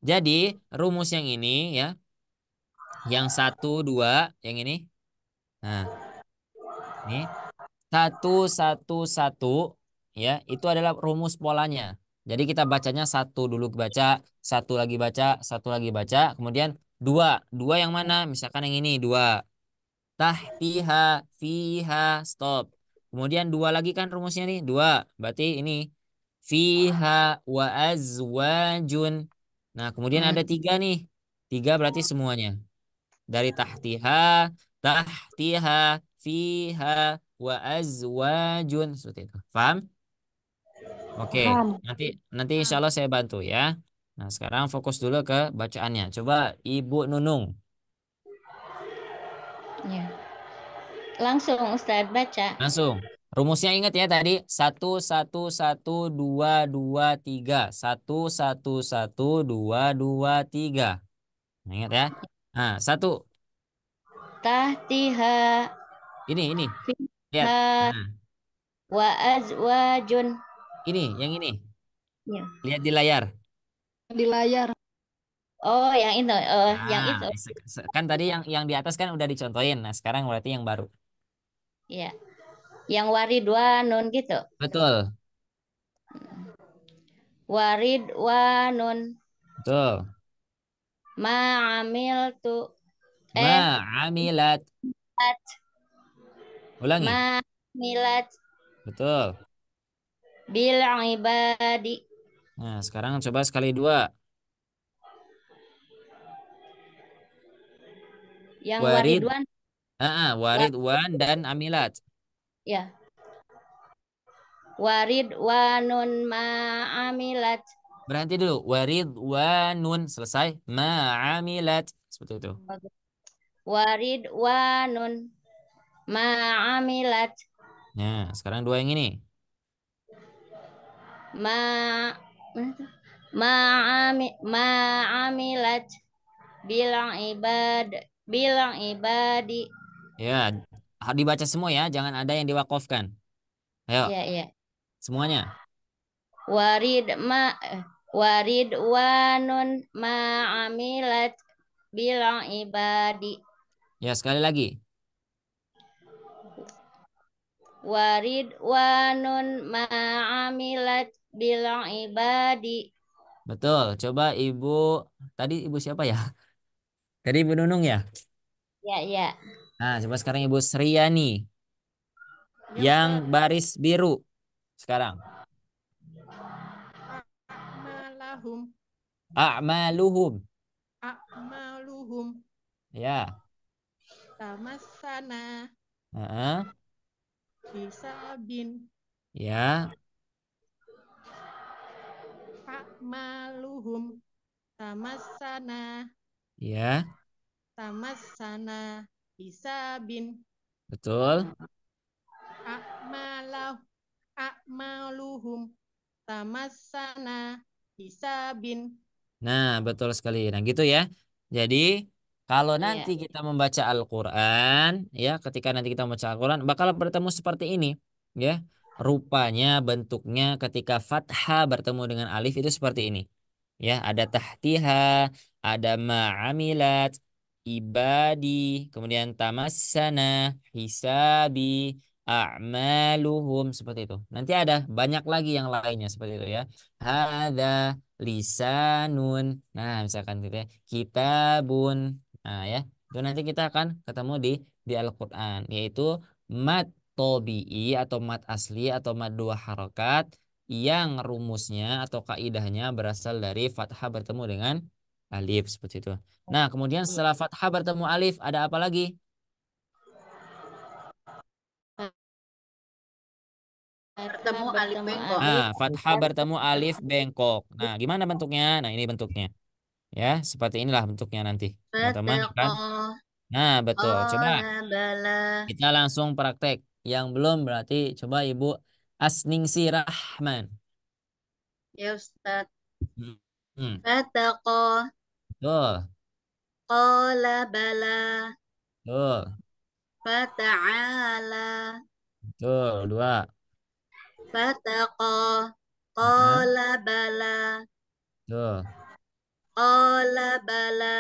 Jadi, rumus yang ini ya. Yang satu, dua, yang ini. Nah, ini. Satu, satu, satu. Ya, itu adalah rumus polanya. Jadi kita bacanya satu dulu baca, satu lagi baca, satu lagi baca. Kemudian dua. Dua yang mana? Misalkan yang ini, dua. Tahtiha, fiha, stop. Kemudian dua lagi kan rumusnya nih, dua. Berarti ini fiha wa azwajun. Nah, kemudian ada tiga nih. Tiga berarti semuanya. Dari tahtiha, tahtiha, fiha, wa azwajun. Seperti itu. Paham? Oke, Paham. nanti insya Allah saya bantu ya. Nah, sekarang fokus dulu ke bacaannya. Coba Ibu Nunung. Ya. Langsung Ustadz baca. Langsung. Rumusnya ingat ya tadi. Satu, satu, satu, dua, dua, tiga. Satu, satu, satu, dua, dua, tiga. Nah, ingat ya. Nah, satu. Tahtiha Ini. Lihat. Fiha Nah, wa azwajun. yang ini. Ya. Lihat di layar. Di layar. Oh, yang itu. Yang Nah, itu. kan tadi yang di atas kan udah dicontohin. Nah, sekarang berarti yang baru. Ya. Yang waridwanun gitu. Betul. Waridwanun Betul. ma'amiltu Ma'amilat. at Ulangi. ma'amilat Betul. bil ibadi. Nah, sekarang coba sekali dua. Yang Warid. waridwan Warid, wan, dan amilat. ya. Waridwanun ma'amilat. Berhenti dulu. Warid, wanun. Selesai. Ma'amilat. Seperti itu. Waridwanun ma'amilat Nah, sekarang dua yang ini. ma ma'amilat bilang ibadi. Ya, dibaca semua ya. Jangan ada yang diwakafkan. Ayo, Ya, ya. semuanya. Warid ma waridwanun ma'amilat bilang ibadi. Ya, sekali lagi. Waridwanun ma'amilat bilang ibadi. Betul. Coba Ibu. Tadi Ibu siapa ya? Tadi Ibu Nunung ya? Ya, ya. Nah, coba sekarang Ibu Sriani. Ya Yang Ustaz. baris biru. Sekarang. A'malahum. A'maluhum. A'maluhum. Ya. Tamassana. Heeh. Hisabin. Ya. A'maluhum. Tamassana. Ya. Tamassana. Hisabin. Betul. A'maluhum. Tamassana. Hisabin. Nah, betul sekali. Nah, gitu ya. Jadi, kalau nanti Iya. kita membaca Al-Quran, ya, ketika nanti kita membaca Al-Quran, bakal bertemu seperti ini, ya. Rupanya, bentuknya ketika fathah bertemu dengan alif itu seperti ini. Ya, ada tahtiha, ada ma'amilat, ibadi, kemudian tamassana, hisabi, a'maluhum, seperti itu. Nanti ada banyak lagi yang lainnya seperti itu ya. Hada lisanun. Nah, misalkan gitu ya. Kitabun. Nah, ya. Itu nanti kita akan ketemu di Al-Qur'an, yaitu mad tobi'i atau mad asli atau mad dua harokat yang rumusnya atau kaidahnya berasal dari fathah bertemu dengan alif seperti itu. Nah, kemudian setelah fathah bertemu alif ada apa lagi? Bertemu alif bengkok. Nah, fathah bertemu alif bengkok. Nah, gimana bentuknya? Nah, ini bentuknya. Ya, seperti inilah bentuknya nanti. Teman-teman akan. Fataqah. Nah, betul. Coba Qala bala. kita langsung praktek. Yang belum berarti coba Ibu Asningsi Rahman. Ya Ustaz. Hmm. Hmm. Fataqah. Betul. Qala bala. Betul. Fata'ala. Betul. Dua. Fataqah. Nah, Qala bala. betul. Qala bala.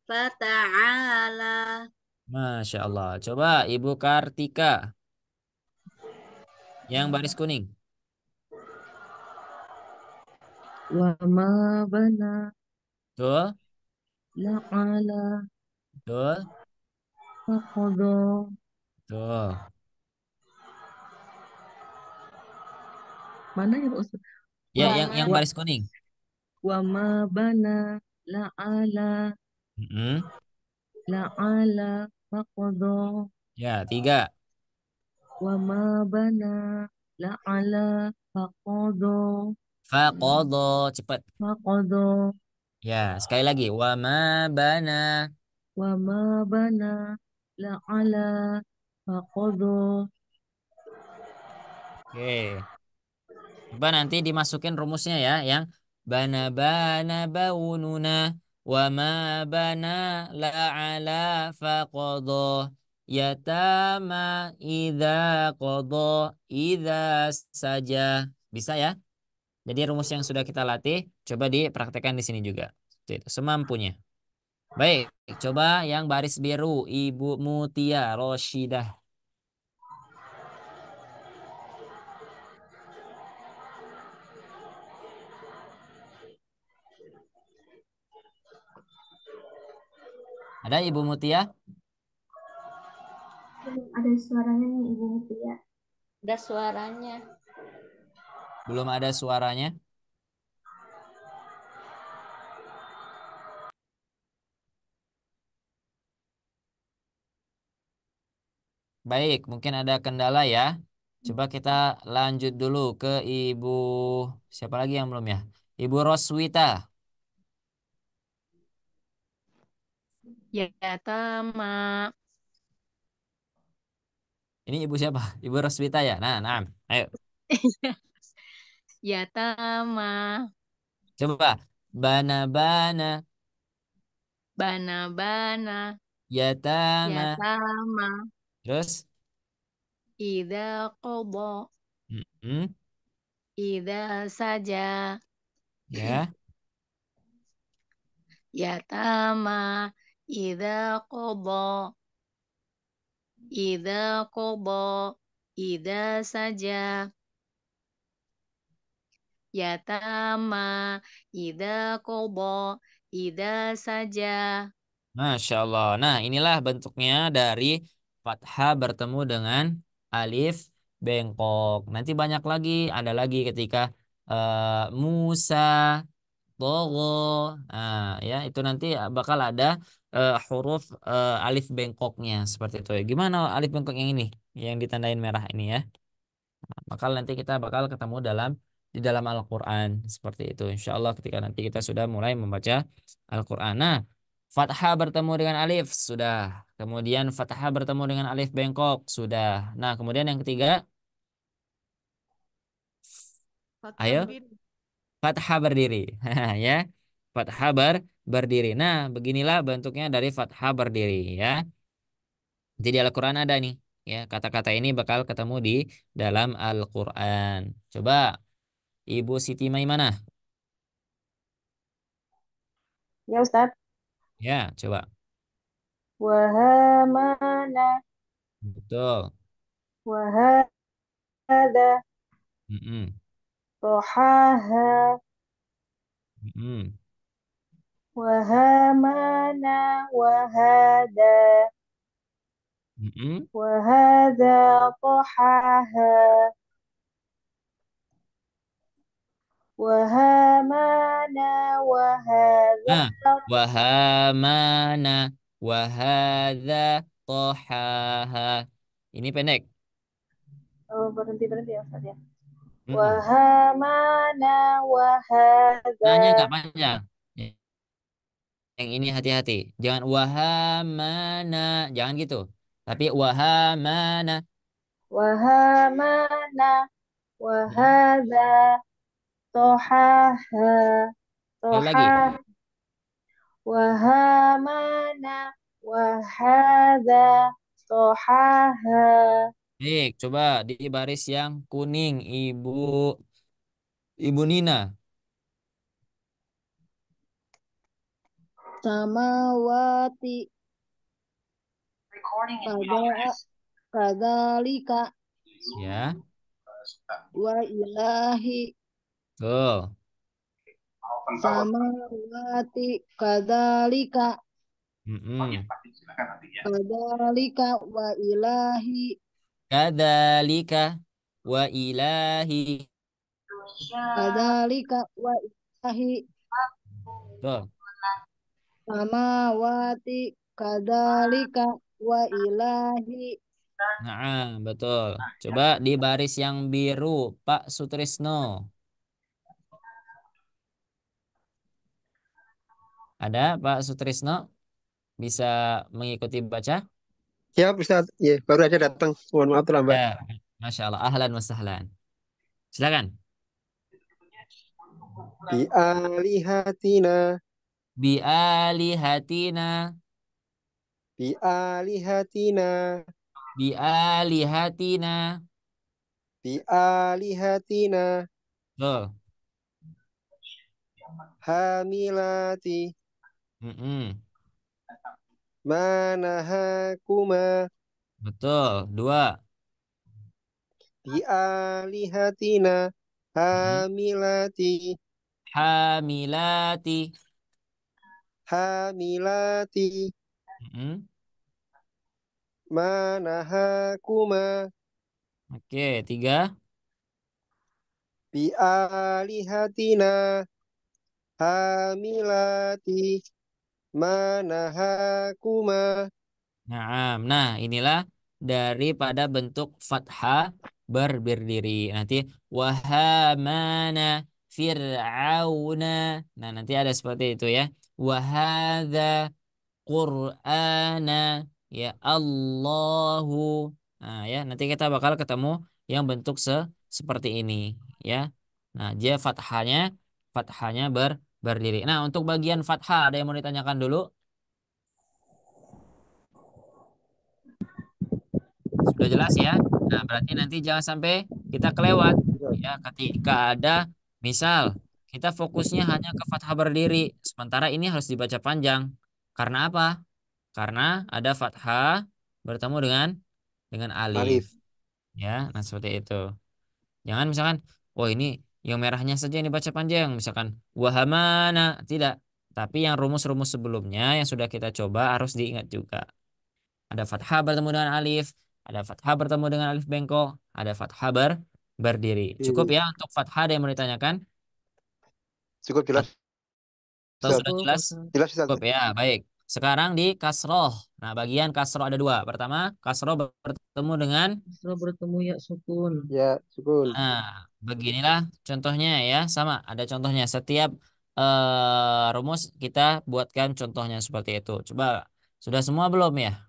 Fata'ala. Masya Allah. Coba Ibu Kartika yang baris kuning. Wa ma bana Betul. la'ala Betul. faqada. Betul. Mana ya Pak Ustaz? Ya, Wa, yang wa, baris kuning. wa ma bana la'ala Mm-mm. la'ala faqada. Ya, tiga. Wa ma bana la'ala faqada. Faqadha. Cepat. Faqada. Ya, sekali lagi. Wa ma bana. Wa ma bana la'ala faqada. Oke. Coba nanti dimasukin rumusnya ya, yang bana bana baununa wa ma bana la ala faqadha Yatama idza qada idza saja. Bisa ya? Jadi rumus yang sudah kita latih coba dipraktekkan di sini juga. Seperti itu, semampunya. Baik, coba yang baris biru Ibu Mutia Roshidah. Ada Ibu Mutia? Belum ada suaranya nih Ibu Mutia. Ada suaranya. Belum ada suaranya. Baik, mungkin ada kendala ya. Coba kita lanjut dulu ke Ibu siapa lagi yang belum ya? Ibu Roswita. Yatama. Ini Ibu siapa? Ibu Roswita ya? Nah, ayo. Yatama. Coba. Bana-bana. Bana-bana. Yatama. Yatama. Terus? Idza qada. Mm-mm. Idza saja. Ya. Yatama. Idza qada. Idza qada. Idza saja. Yatama. Idza qada. Idza saja. Masya Allah. Nah, inilah bentuknya dari fathah bertemu dengan alif bengkok. Nanti banyak lagi, ada lagi ketika Musa, Togo. Nah, ya itu nanti bakal ada huruf alif bengkoknya seperti itu. Gimana alif bengkok yang ini, yang ditandain merah ini ya? Maka nanti kita bakal ketemu di dalam Al-Quran seperti itu. Insya Allah ketika nanti kita sudah mulai membaca Al-Quran. Nah, fathah bertemu dengan alif sudah. Kemudian fathah bertemu dengan alif bengkok sudah. Nah, kemudian yang ketiga, Fathah ayo berdiri. fathah berdiri. Ya, fathah berdiri. Nah, beginilah bentuknya dari fathah berdiri ya. Jadi di Al-Quran ada nih. Ya, kata-kata ini bakal ketemu di dalam Al-Quran. Coba Ibu Siti Maimanah. Ya Ustadz. Ya, coba. Wahamana Betul. wahada Mm-mm. rohaha Mm-mm. wahamana wahada Mm-mm. wahada rohaha wahamana wahada. Nah, wahamana wahadza tohaha. Ini pendek. Oh, berhenti ya Ustadz ya. Mm-mm. Wahamana wahada. Nanya nggak panjang. Yang ini hati-hati. Jangan wahamana. Jangan gitu. Tapi wahamana. Wahamana Mm. wahada tohaha Sekali lagi. toha wahamana wahada tohaha. Baik, coba di baris yang kuning, Ibu Nina. Samawati kadalika Ya, wa ilahi tuh. samawati kadalika Mm-mm. kadalika wa ilahi Kadzalika wa ilahi. kadalika wa ilahi Tuh. samawati kadalika wa ilahi. Nah, betul. Coba di baris yang biru, Pak Sutrisno. Ada Pak Sutrisno? Bisa mengikuti baca? Ya, Ustaz. Ya, baru aja datang. Mohon maaf terlambat. Ya, Masya Allah. Ahlan wa sahlan. Silakan. Bi alihatina, Bi alihatina. Bi'alihatina. Bi'alihatina. Bi'alihatina. Betul. Hamilati. Mm-mm. Manahakuma. Betul. Dua. Bi'alihatina. Mm-mm. Hamilati. Hamilati. Hamilati. Mm-mm. Manahakuma. Oke, tiga. Bi'alihatina. Hamilati. Manahakuma. Nah, inilah daripada bentuk fathah berdiri. Nanti wahamana fir'auna. Nah, nanti ada seperti itu ya. Wahadza Qur'ana ya Allahu. Nah, ya, nanti kita bakal ketemu yang bentuk seperti ini ya. Nah, dia fathahnya berdiri. Nah, untuk bagian fathah ada yang mau ditanyakan dulu? Sudah jelas ya? Nah, berarti nanti jangan sampai kita kelewat ya ketika ada misal kita fokusnya hanya ke fathah berdiri, sementara ini harus dibaca panjang. Karena apa? Karena ada fathah bertemu dengan alif Alif. ya. Nah, seperti itu. Jangan misalkan oh ini yang merahnya saja yang dibaca panjang, misalkan wahamana, tidak. Tapi yang rumus-rumus sebelumnya yang sudah kita coba harus diingat juga. Ada fathah bertemu dengan alif, ada fathah bertemu dengan alif bengkok, ada fathah berdiri. Cukup Oke. ya untuk fathah, ada yang mau ditanyakan? Cukup jelas, Atau Ustaz. sudah Cukup, jelas? Ustaz. Jelas, Ustaz. Cukup ya, baik. Sekarang di kasroh. Nah, bagian kasroh ada dua. Pertama, kasroh bertemu dengan. Setelah bertemu ya sukun. Ya, sukun. Nah, beginilah contohnya ya, sama. Ada contohnya. Setiap rumus kita buatkan contohnya seperti itu. Coba, sudah semua belum ya?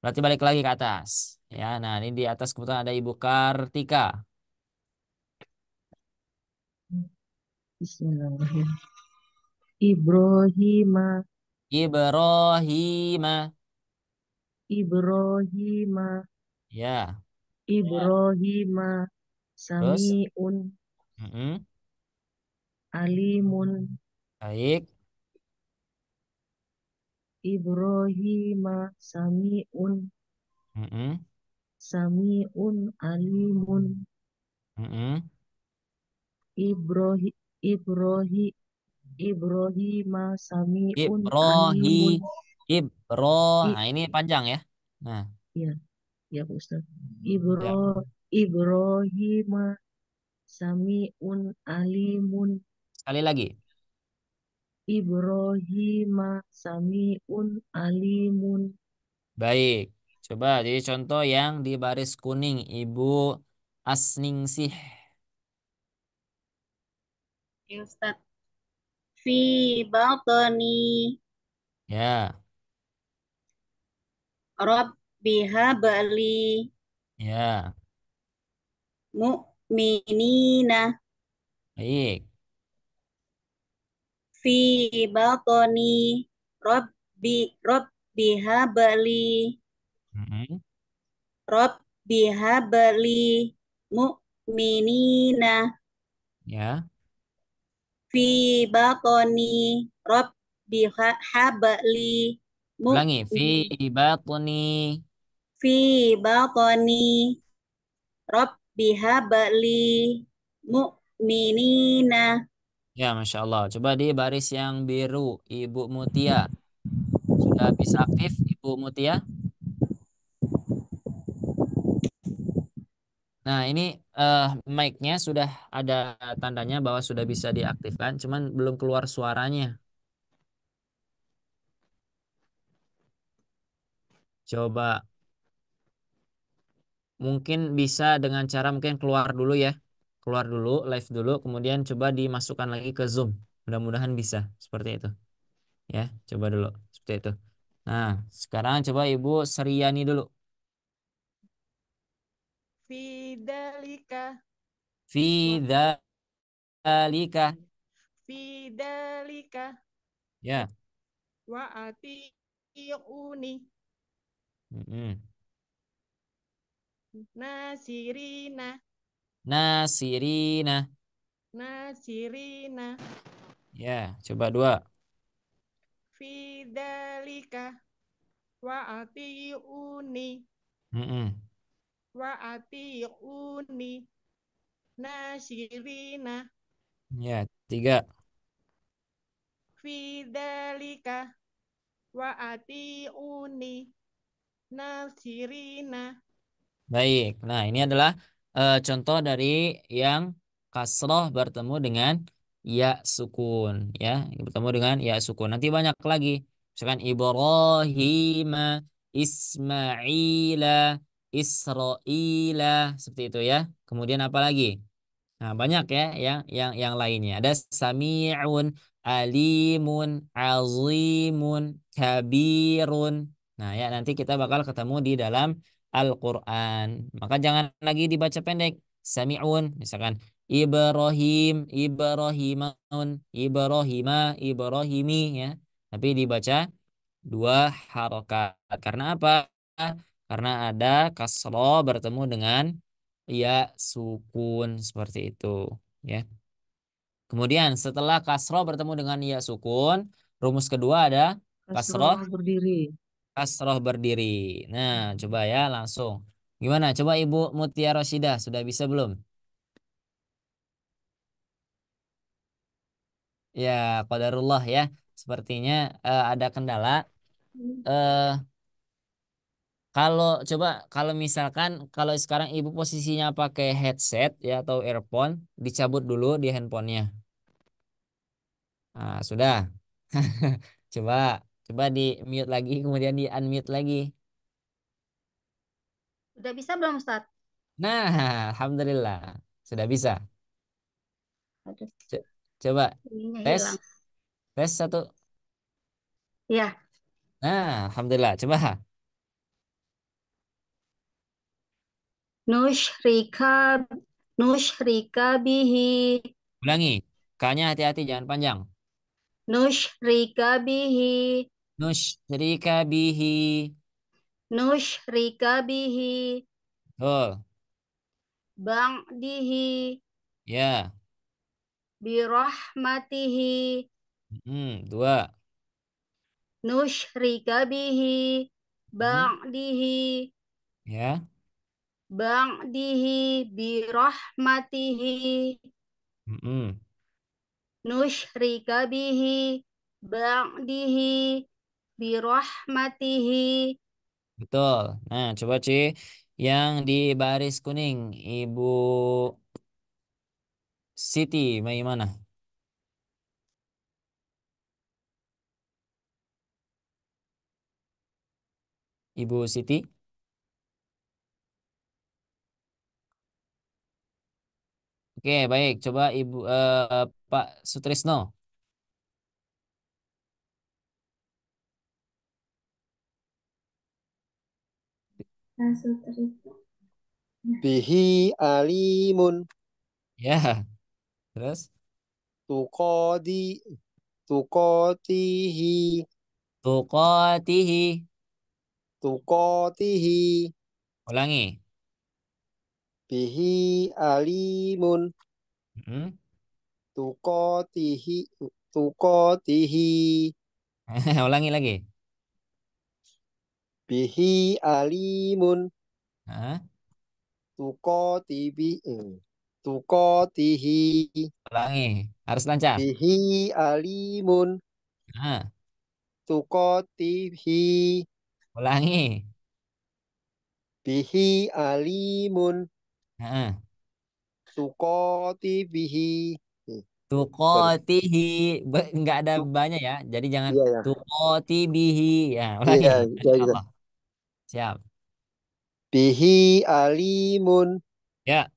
Berarti balik lagi ke atas. Ya, nah ini di atas kebetulan ada Ibu Kartika. Bismillahirrahmanirrahim. Ibrahima, Ibrahim. Ibrahima, Ya, Ibrahima, terus? Samiun, Mm-mm. Alimun, Baik. Ibrahima, Samiun, Mm-mm. Samiun, Alimun, Mm-mm. Ibrahim, Ibrahim, Ibrahima, Samiun, Alimun. Ibrahim. Ibroh. I, Nah, ini panjang ya. Nah, ya, ya Pak Ustaz. ya. Ibrahima, Samiun, Alimun. Sekali lagi. Ibrahim Samiun Alimun. Baik. Coba jadi contoh yang di baris kuning, Ibu Asningsih. Ya Ustaz. Fi batni Ya, rabbiha bali ya. mu'minina Baik. fi batni rabbiha bali Mm-mm. rabbiha bali mu'minina Ya. fi batni rabbiha bali Ulangi. Fi mu'min batni. fi batni rabbiha bali mu'minina. Ya, Masya Allah. Coba di baris yang biru, Ibu Mutia. Sudah bisa aktif, Ibu Mutia? Nah, ini mic-nya sudah ada tandanya bahwa sudah bisa diaktifkan, cuman belum keluar suaranya. Coba mungkin bisa dengan cara mungkin keluar dulu ya. Keluar dulu, live dulu, kemudian coba dimasukkan lagi ke Zoom. Mudah-mudahan bisa seperti itu. Ya, coba dulu seperti itu. Nah, sekarang coba Ibu Seriani dulu. Fidalika wa Fi dzalika. Fidalika Ya, wa atiuni Mm-mm. Nasirina. Nasirina. Nasirina. Ya, coba dua. Fidalika. Wa'ati'uni. Mm-mm. Wa'ati'uni. Nasirina. Ya, tiga. Fidalika. Wa'ati'uni. Nasirina. Baik. Nah, ini adalah contoh dari yang kasroh bertemu dengan ya sukun, ya, bertemu dengan ya sukun. Nanti banyak lagi. Misalkan Ibrahim, Ismaila, Israila, seperti itu ya. Kemudian apa lagi? Nah, banyak ya yang lainnya. Ada sami'un, alimun, azimun, kabirun. Nah, ya nanti kita bakal ketemu di dalam Al-Qur'an. Maka jangan lagi dibaca pendek. Sami'un, misalkan Ibrahim, Ibrahimun, Ibrahima, Ibrahimi ya. Tapi dibaca dua harokat. Karena apa? Karena ada kasroh bertemu dengan ya sukun seperti itu ya. Kemudian setelah kasroh bertemu dengan ya sukun, rumus kedua ada kasroh Kasroh berdiri. kasroh berdiri. Nah, coba ya langsung. Gimana? Coba Ibu Mutia Roshidah sudah bisa belum? Ya, qadarullah ya. Sepertinya ada kendala. Eh kalau misalkan kalau sekarang Ibu posisinya pakai headset ya atau earphone, dicabut dulu di handphonenya. Nah, sudah. Coba coba di mute lagi kemudian di unmute lagi. Udah bisa belum, Ustaz? Nah, alhamdulillah sudah bisa. Aduh, Co- Coba ininya tes hilang. tes satu. Ya, Nah, alhamdulillah. Coba Nushrika nushrika bihi ulangi. K-nya hati-hati jangan panjang. nushrika bihi Nusyrika bihi. nushrika bihi Oh, ba'dihi ya. birahmatihi Dua. nushrika bihi Hmm, ba'dihi ya. ba'dihi birahmatihi Mm-mm. nushrika bihi ba'dihi birahmatihi. Betul. Nah, coba C yang di baris kuning, Ibu Siti Maimana. Ibu Siti. Oke, baik. Coba Ibu Pak Sutrisno. Bihi alimun. Ya, terus Tuqadi. Tuqatihi. tuqatihi. Tuqatihi. Ulangi. Bihi alimun. Hmm. Tuqatihi. Tuqatihi. Ulangi lagi. Bihi alimun. Hah? Tuqatibi. Tuqatihi. Ulangi. Harus lancar. Bihi alimun. Nah, Tuqatihi. ulangi. Bihi alimun. Nah, Tuqatibihi. Sorry. tuqatihi. Nggak ada Tu, banyak ya. Jadi jangan iya ya. tuqatibihi. Ya, ulangi. Iya, ya Insya gitu. Allah. Siap. Bihi alimun. Ya,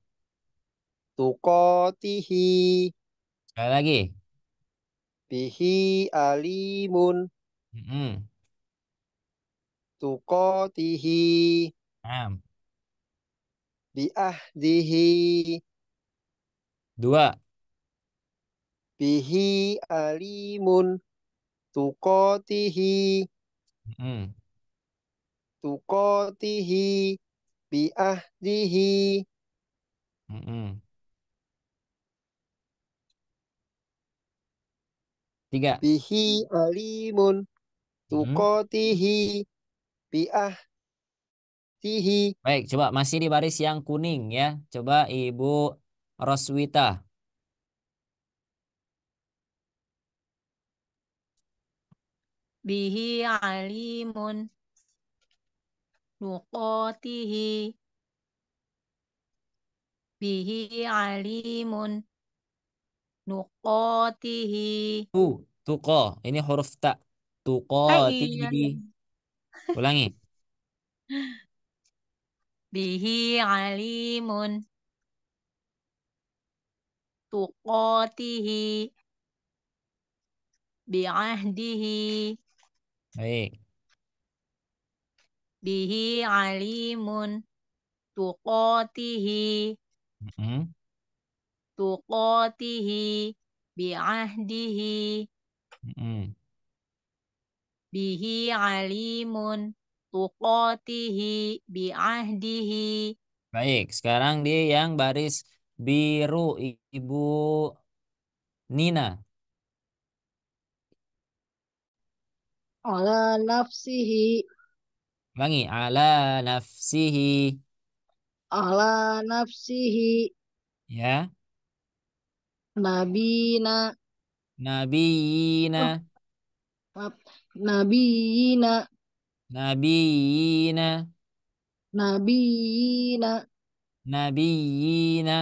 Tuqatihi. sekali lagi. Bihi alimun. Hmm. Tuqatihi. Nah, Biahdihi. dua. Bihi alimun. Tuqatihi. Hmm. tuqatihi bi ahdihi. Mm-mm. 3. Bihi alimun Mm. tuqatihi bi ahdihi. Baik, coba masih di baris yang kuning ya. Coba Ibu Roswita. bihi alimun nuqatihi bihi alimun nuqatihi Tuqo. Ini huruf ta. iya Tuqatihi. ya Ulangi. bihi alimun tuqatihi bi'ahdihi Baik. bihi alimun tuqatihi Mm-mm. tuqatihi bi'ahdihi Mm-mm. bihi alimun tuqatihi bi'ahdihi Baik, sekarang di yang baris biru Ibu Nina. Ala nafsihi. Ulangi. Ala nafsihi. Ala nafsihi. Ya. Nabina. Nabiyina. Oh, maaf. Nabiyina. Nabiyina. Nabiyina. Nabiyina.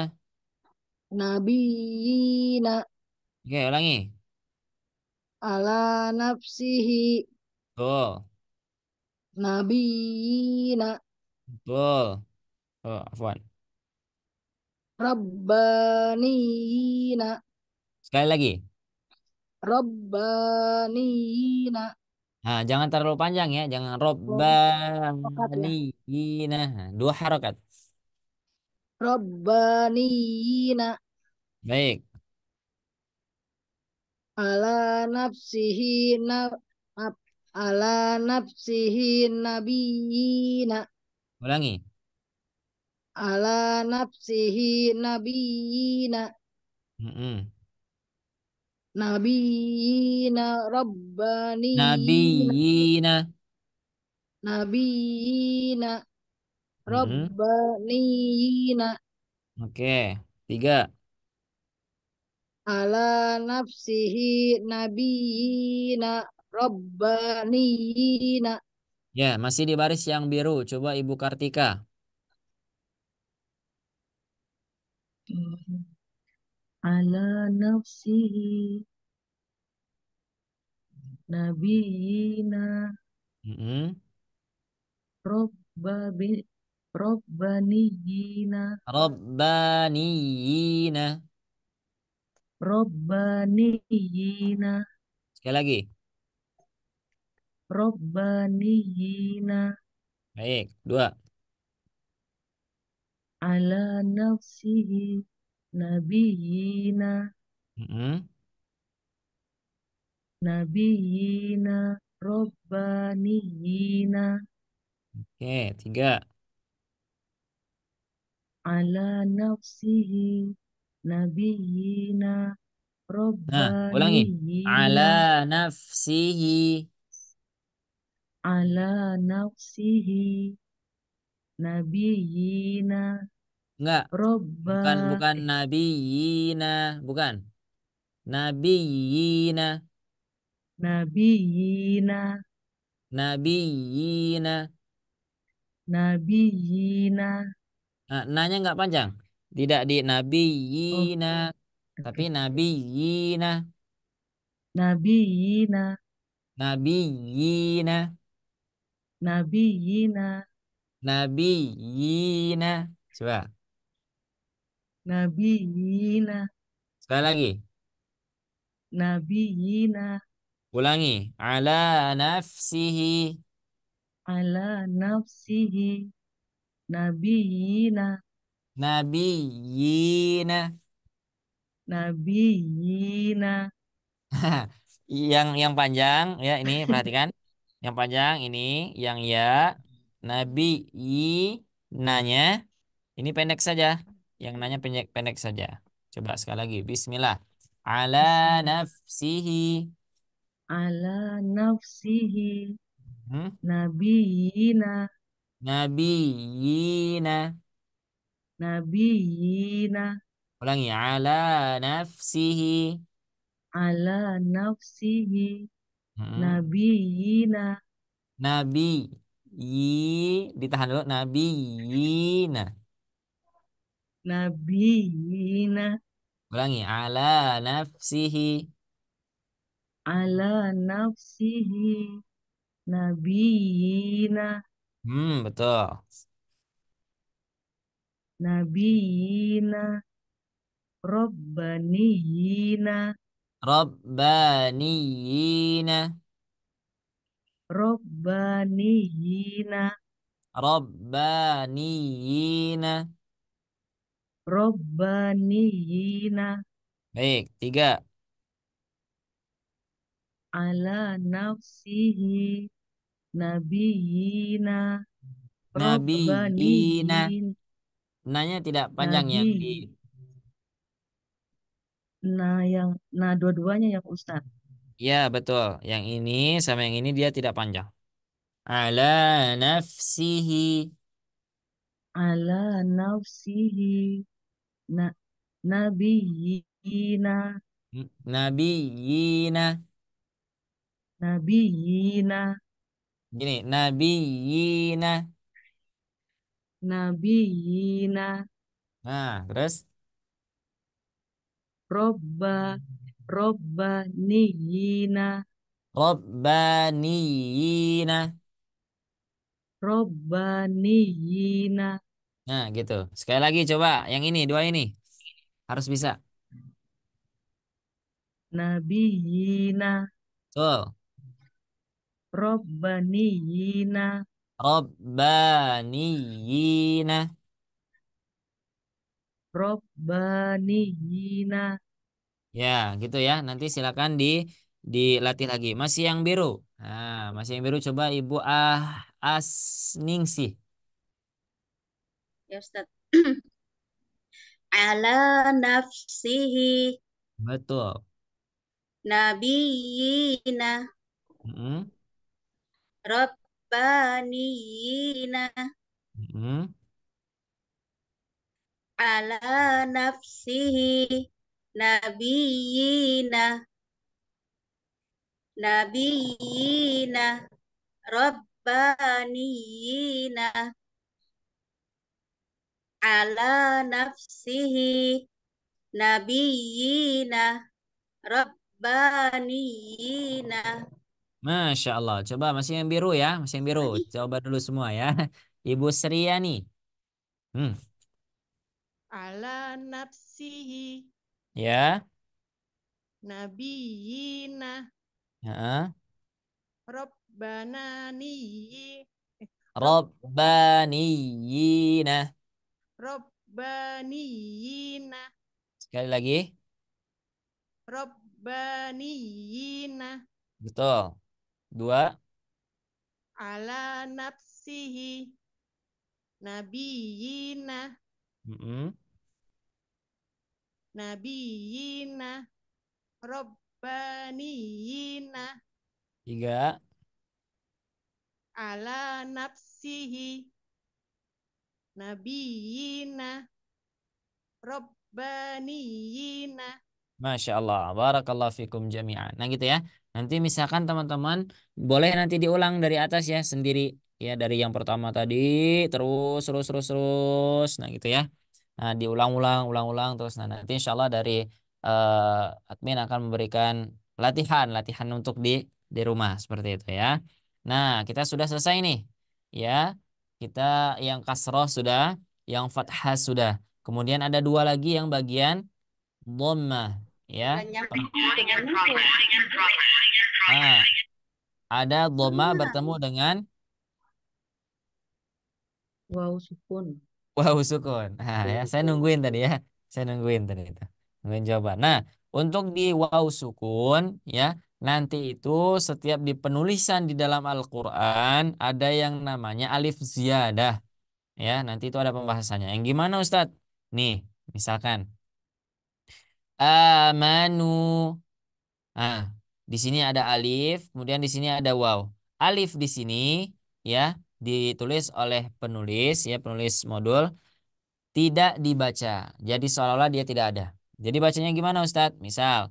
Nabiyina. Oke, ulangi. Ala nafsihi. Tuh. Nabiyina. Betul. Oh, afwan. Rabbaniyina. Sekali lagi. Rabbaniyina. Nah, jangan terlalu panjang ya. Jangan Oh, fakat ya. robbaniyina. 2 harokat. Rabbaniyina. Baik. Ala nafsihi na maaf. Ala nafsihi nabiyina. Ulangi. Ala nafsihi nabiyina. Mm-mm. Nabiyina rabbaniyina. Nabiyina. Nabiyina Mm-mm. rabbaniyina. Oke. 3. Ala nafsihi nabiyina rabbaniyina. Ya, masih di baris yang biru. Coba Ibu Kartika. Ala nafsihi nabiyina Mm-mm. robbabi robbaniyina Rabbaniyina. robbaniyina Sekali lagi. robbaniyina Baik. 2. ala nafsihi nabiyina Mm-mm. nabiyina robbaniyina Oke. 3. ala nafsihi nabiyina Nah, ulangi. Ala robbaniyina nafsihi. ala nafsihi nabiyina Enggak. robba Bukan nabiyina. Bukan. Nabiyina. nabiyina Nabiyina. nabiyina Nah, nanya nggak panjang. Tidak di oh nabiyina. Tapi oke nabiyina. nabiyina Nabiyina. nabiyina Nabiyina. Coba. nabiyina Sekali lagi. nabiyina Ulangi. Ala nafsihi. ala nafsihi nabiyina Nabiyina. nabiyina Yang panjang ya ini perhatikan. Yang panjang ini yang ya. Nabi nanya. Ini pendek saja. Yang nanya pendek saja. Coba sekali lagi. Bismillah. Ala Bismillah. nafsihi. Ala nafsihi Hmm? nabiyina Nabiyina. nabiyina Ulangi. Ala nafsihi. ala nafsihi Hmm. nabiyina Nabi. Ditahan dulu. Nabiyina. nabiyina Ulangi. Ala nafsihi. ala nafsihi nabiyina Betul. nabiyina robbaniyina Rabbaniyina. robbaniyina Rabbaniyina. robbaniyina Baik, 3. ala nafsihi nabiyina Nabiyina. robbaniyin Nanya tidak panjang yang di. nabi nah dua-duanya yang Ustadz Ya, betul. Yang ini sama yang ini dia tidak panjang. Ala nafsihi. ala nafsihi na nabiyina Nabiyina. nabiyina Gini, nabiyina. nabiyina Nah, terus robba robbaniyina Rabbaniyina. robbaniyina Nah, gitu. Sekali lagi coba yang ini, dua ini. Harus bisa. nabiyina Betul. robbaniyina Rabbaniyina. robbaniyina Ya, gitu ya. Nanti silakan dilatih lagi. Masih yang biru. Nah, masih yang biru coba Ibu Asningsih. Ya Ustaz. Ala nafsihi Betul. nabiyina Mm-mm. rabbaniyina Mm-mm. ala nafsihi nabiyina nabiyina rabbaniyina ala nafsihi nabiyina rabbaniyina. Masya Allah. Coba masih yang biru ya. Masih yang biru. Coba dulu semua ya. Ibu Sriani. Hmm. Ala nafsihi Ya. nabiyina Heeh. robbananiyi rob Rabbaniyina. robbaniyina Sekali lagi. robbaniyina Betul. 2. ala nafsihi nabiyina Mm-mm. nabiyina robbaniyina 3. ala nafsihi nabiyina robbaniyina. Masya Allah, barakallahu fikum jami'an. Nah gitu ya. Nanti misalkan teman-teman boleh nanti diulang dari atas ya sendiri ya dari yang pertama tadi terus terus terus terus. Nah gitu ya. Nah diulang-ulang, ulang-ulang terus. Nah nanti insya Allah dari admin akan memberikan latihan untuk di rumah seperti itu ya. Nah kita sudah selesai nih ya. Kita yang kasroh sudah, yang fathah sudah. Kemudian ada dua lagi yang bagian dhammah ya. Banyak dengan Ah, ada dhammah bertemu dengan wow sukun waw sukun. Nah, ya saya nungguin tadi ya. Saya nungguin tadi itu. Nungguin jawaban. Nah, untuk di waw sukun ya, nanti itu setiap di penulisan di dalam Al-Quran ada yang namanya alif ziyadah. Ya, nanti itu ada pembahasannya. Yang gimana Ustadz? Nih, misalkan amanu. Nah, di sini ada alif, kemudian di sini ada waw. Alif di sini ya ditulis oleh penulis ya, penulis modul tidak dibaca. Jadi seolah-olah dia tidak ada. Jadi bacanya gimana Ustadz? Misal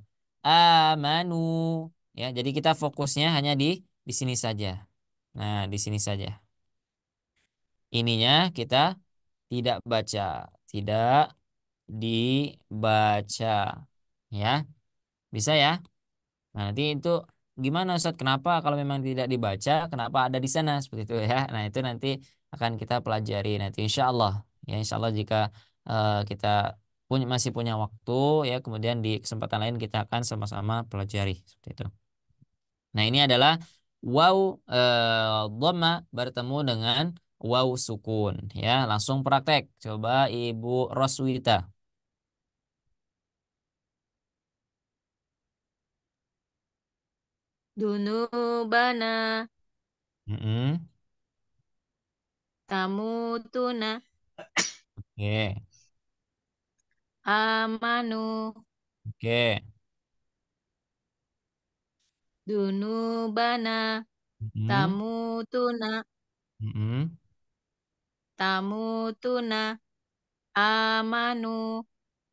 amanu ya. Jadi kita fokusnya hanya di sini saja. Nah, di sini saja. Ininya kita tidak baca, tidak dibaca. Ya, bisa ya? Nah, nanti itu gimana Ustadz? Kenapa kalau memang tidak dibaca, kenapa ada di sana seperti itu ya? Nah, itu nanti akan kita pelajari nanti insya Allah. Ya, insya Allah jika kita masih punya waktu ya, kemudian di kesempatan lain kita akan sama-sama pelajari seperti itu. Nah, ini adalah waw dhamma bertemu dengan waw sukun ya. Langsung praktek. Coba Ibu Roswita. Dunubana Mm-mm. tamutuna Oke, amanu oke. dunubana Mm-mm. tamutuna Mm-mm. tamutuna amanu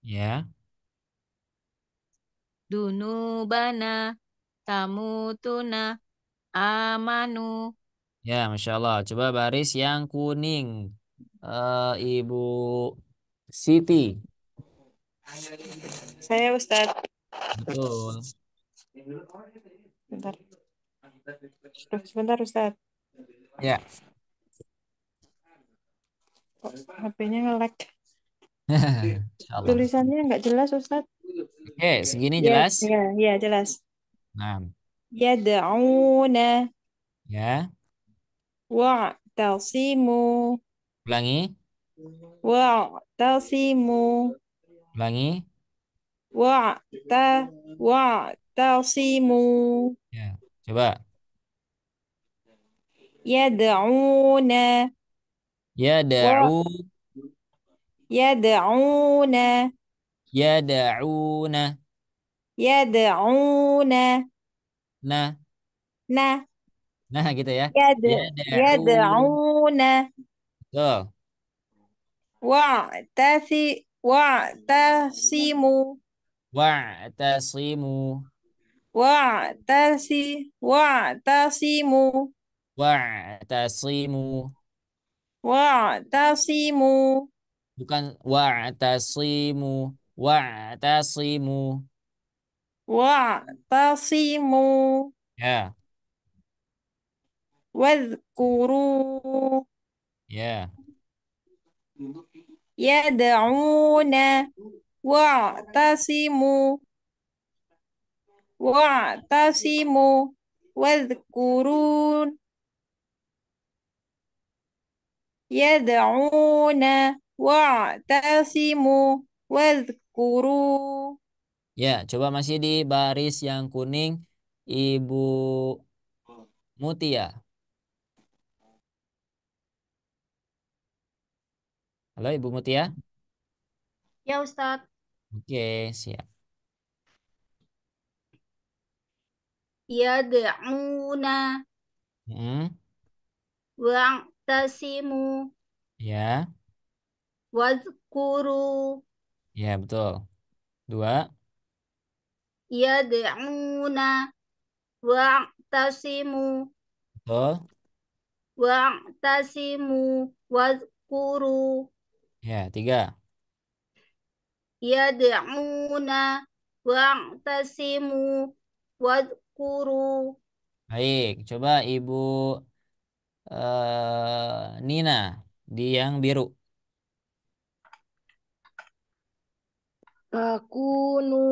Ya. dunubana tamutuna amanu. Ya, Masya Allah. Coba baris yang kuning. Ibu Siti. Saya Ustadz. Betul. Bentar. Sebentar Ustadz. Ya. Kok HP-nya nge-lag. Masya Allah. Tulisannya nggak jelas Ustadz. Oke, segini Ya, jelas. ya, ya jelas. Nah, Yad'una ya. wa'tasimu Ulangi. wa'tasimu Ulangi. wa'ta wa'tasimu Ya. Coba. yad'una Ya wa da'u. yad'una Ya da'una. yad'una Nah. nah Nah, gitu ya. yad Ya da'u. yad'una Betul. wa'tasimu Wa'tasimu. wa'tasimu Wa'tasimu. wa'tasimu Bukan wa'tasimu. Wa'tasimu. wa'tasimu Ya. wadhkuru Ya. yad'una wa'tasimu wa'tasimu wadhkurun yad'una wa'tasimu wadhkuru. Ya, coba masih di baris yang kuning, Ibu Mutia. Halo, Ibu Mutia. Ya Ustadz. Oke, siap. Yad'una Hmm, wa'tasimu ya, wadhkuru ya betul. Dua, yad'una wa'tasimu betul. wa'tasimu wadhkuru Ya, tiga. yad'una wa'tasimu wadhkuru Baik, coba Ibu Nina di yang biru. Takunu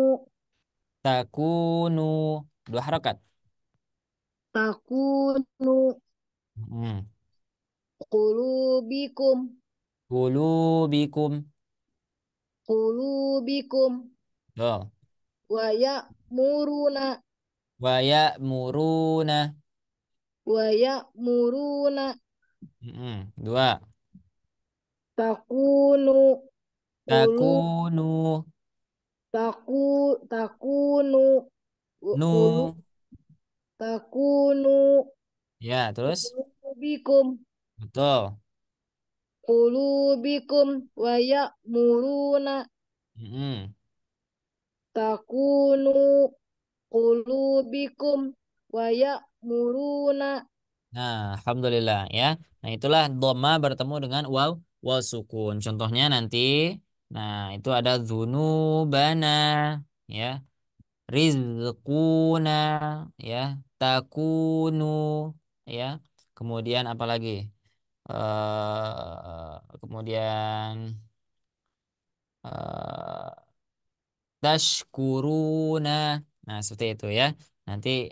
Takunu, dua harokat. takunu Hmm. qulubikum Kulubikum. qulubikum Betul. wa ya'muruna Wa ya'muruna. wa ya'muruna. Dua. Takunu kulu Takunu. takunu Nu. kulu takunu Ya, terus? bikum Betul. qulubikum wa ya'muruna Mm-mm. takunu qulubikum wa ya'muruna. Nah, alhamdulillah ya. Nah, itulah dhamma bertemu dengan waw waw sukun. Contohnya nanti, nah itu ada dzunubana, ya, rizquna, ya, takunu, ya. Kemudian apa lagi? Kemudian eh, tashkuruna. Nah, seperti itu ya. Nanti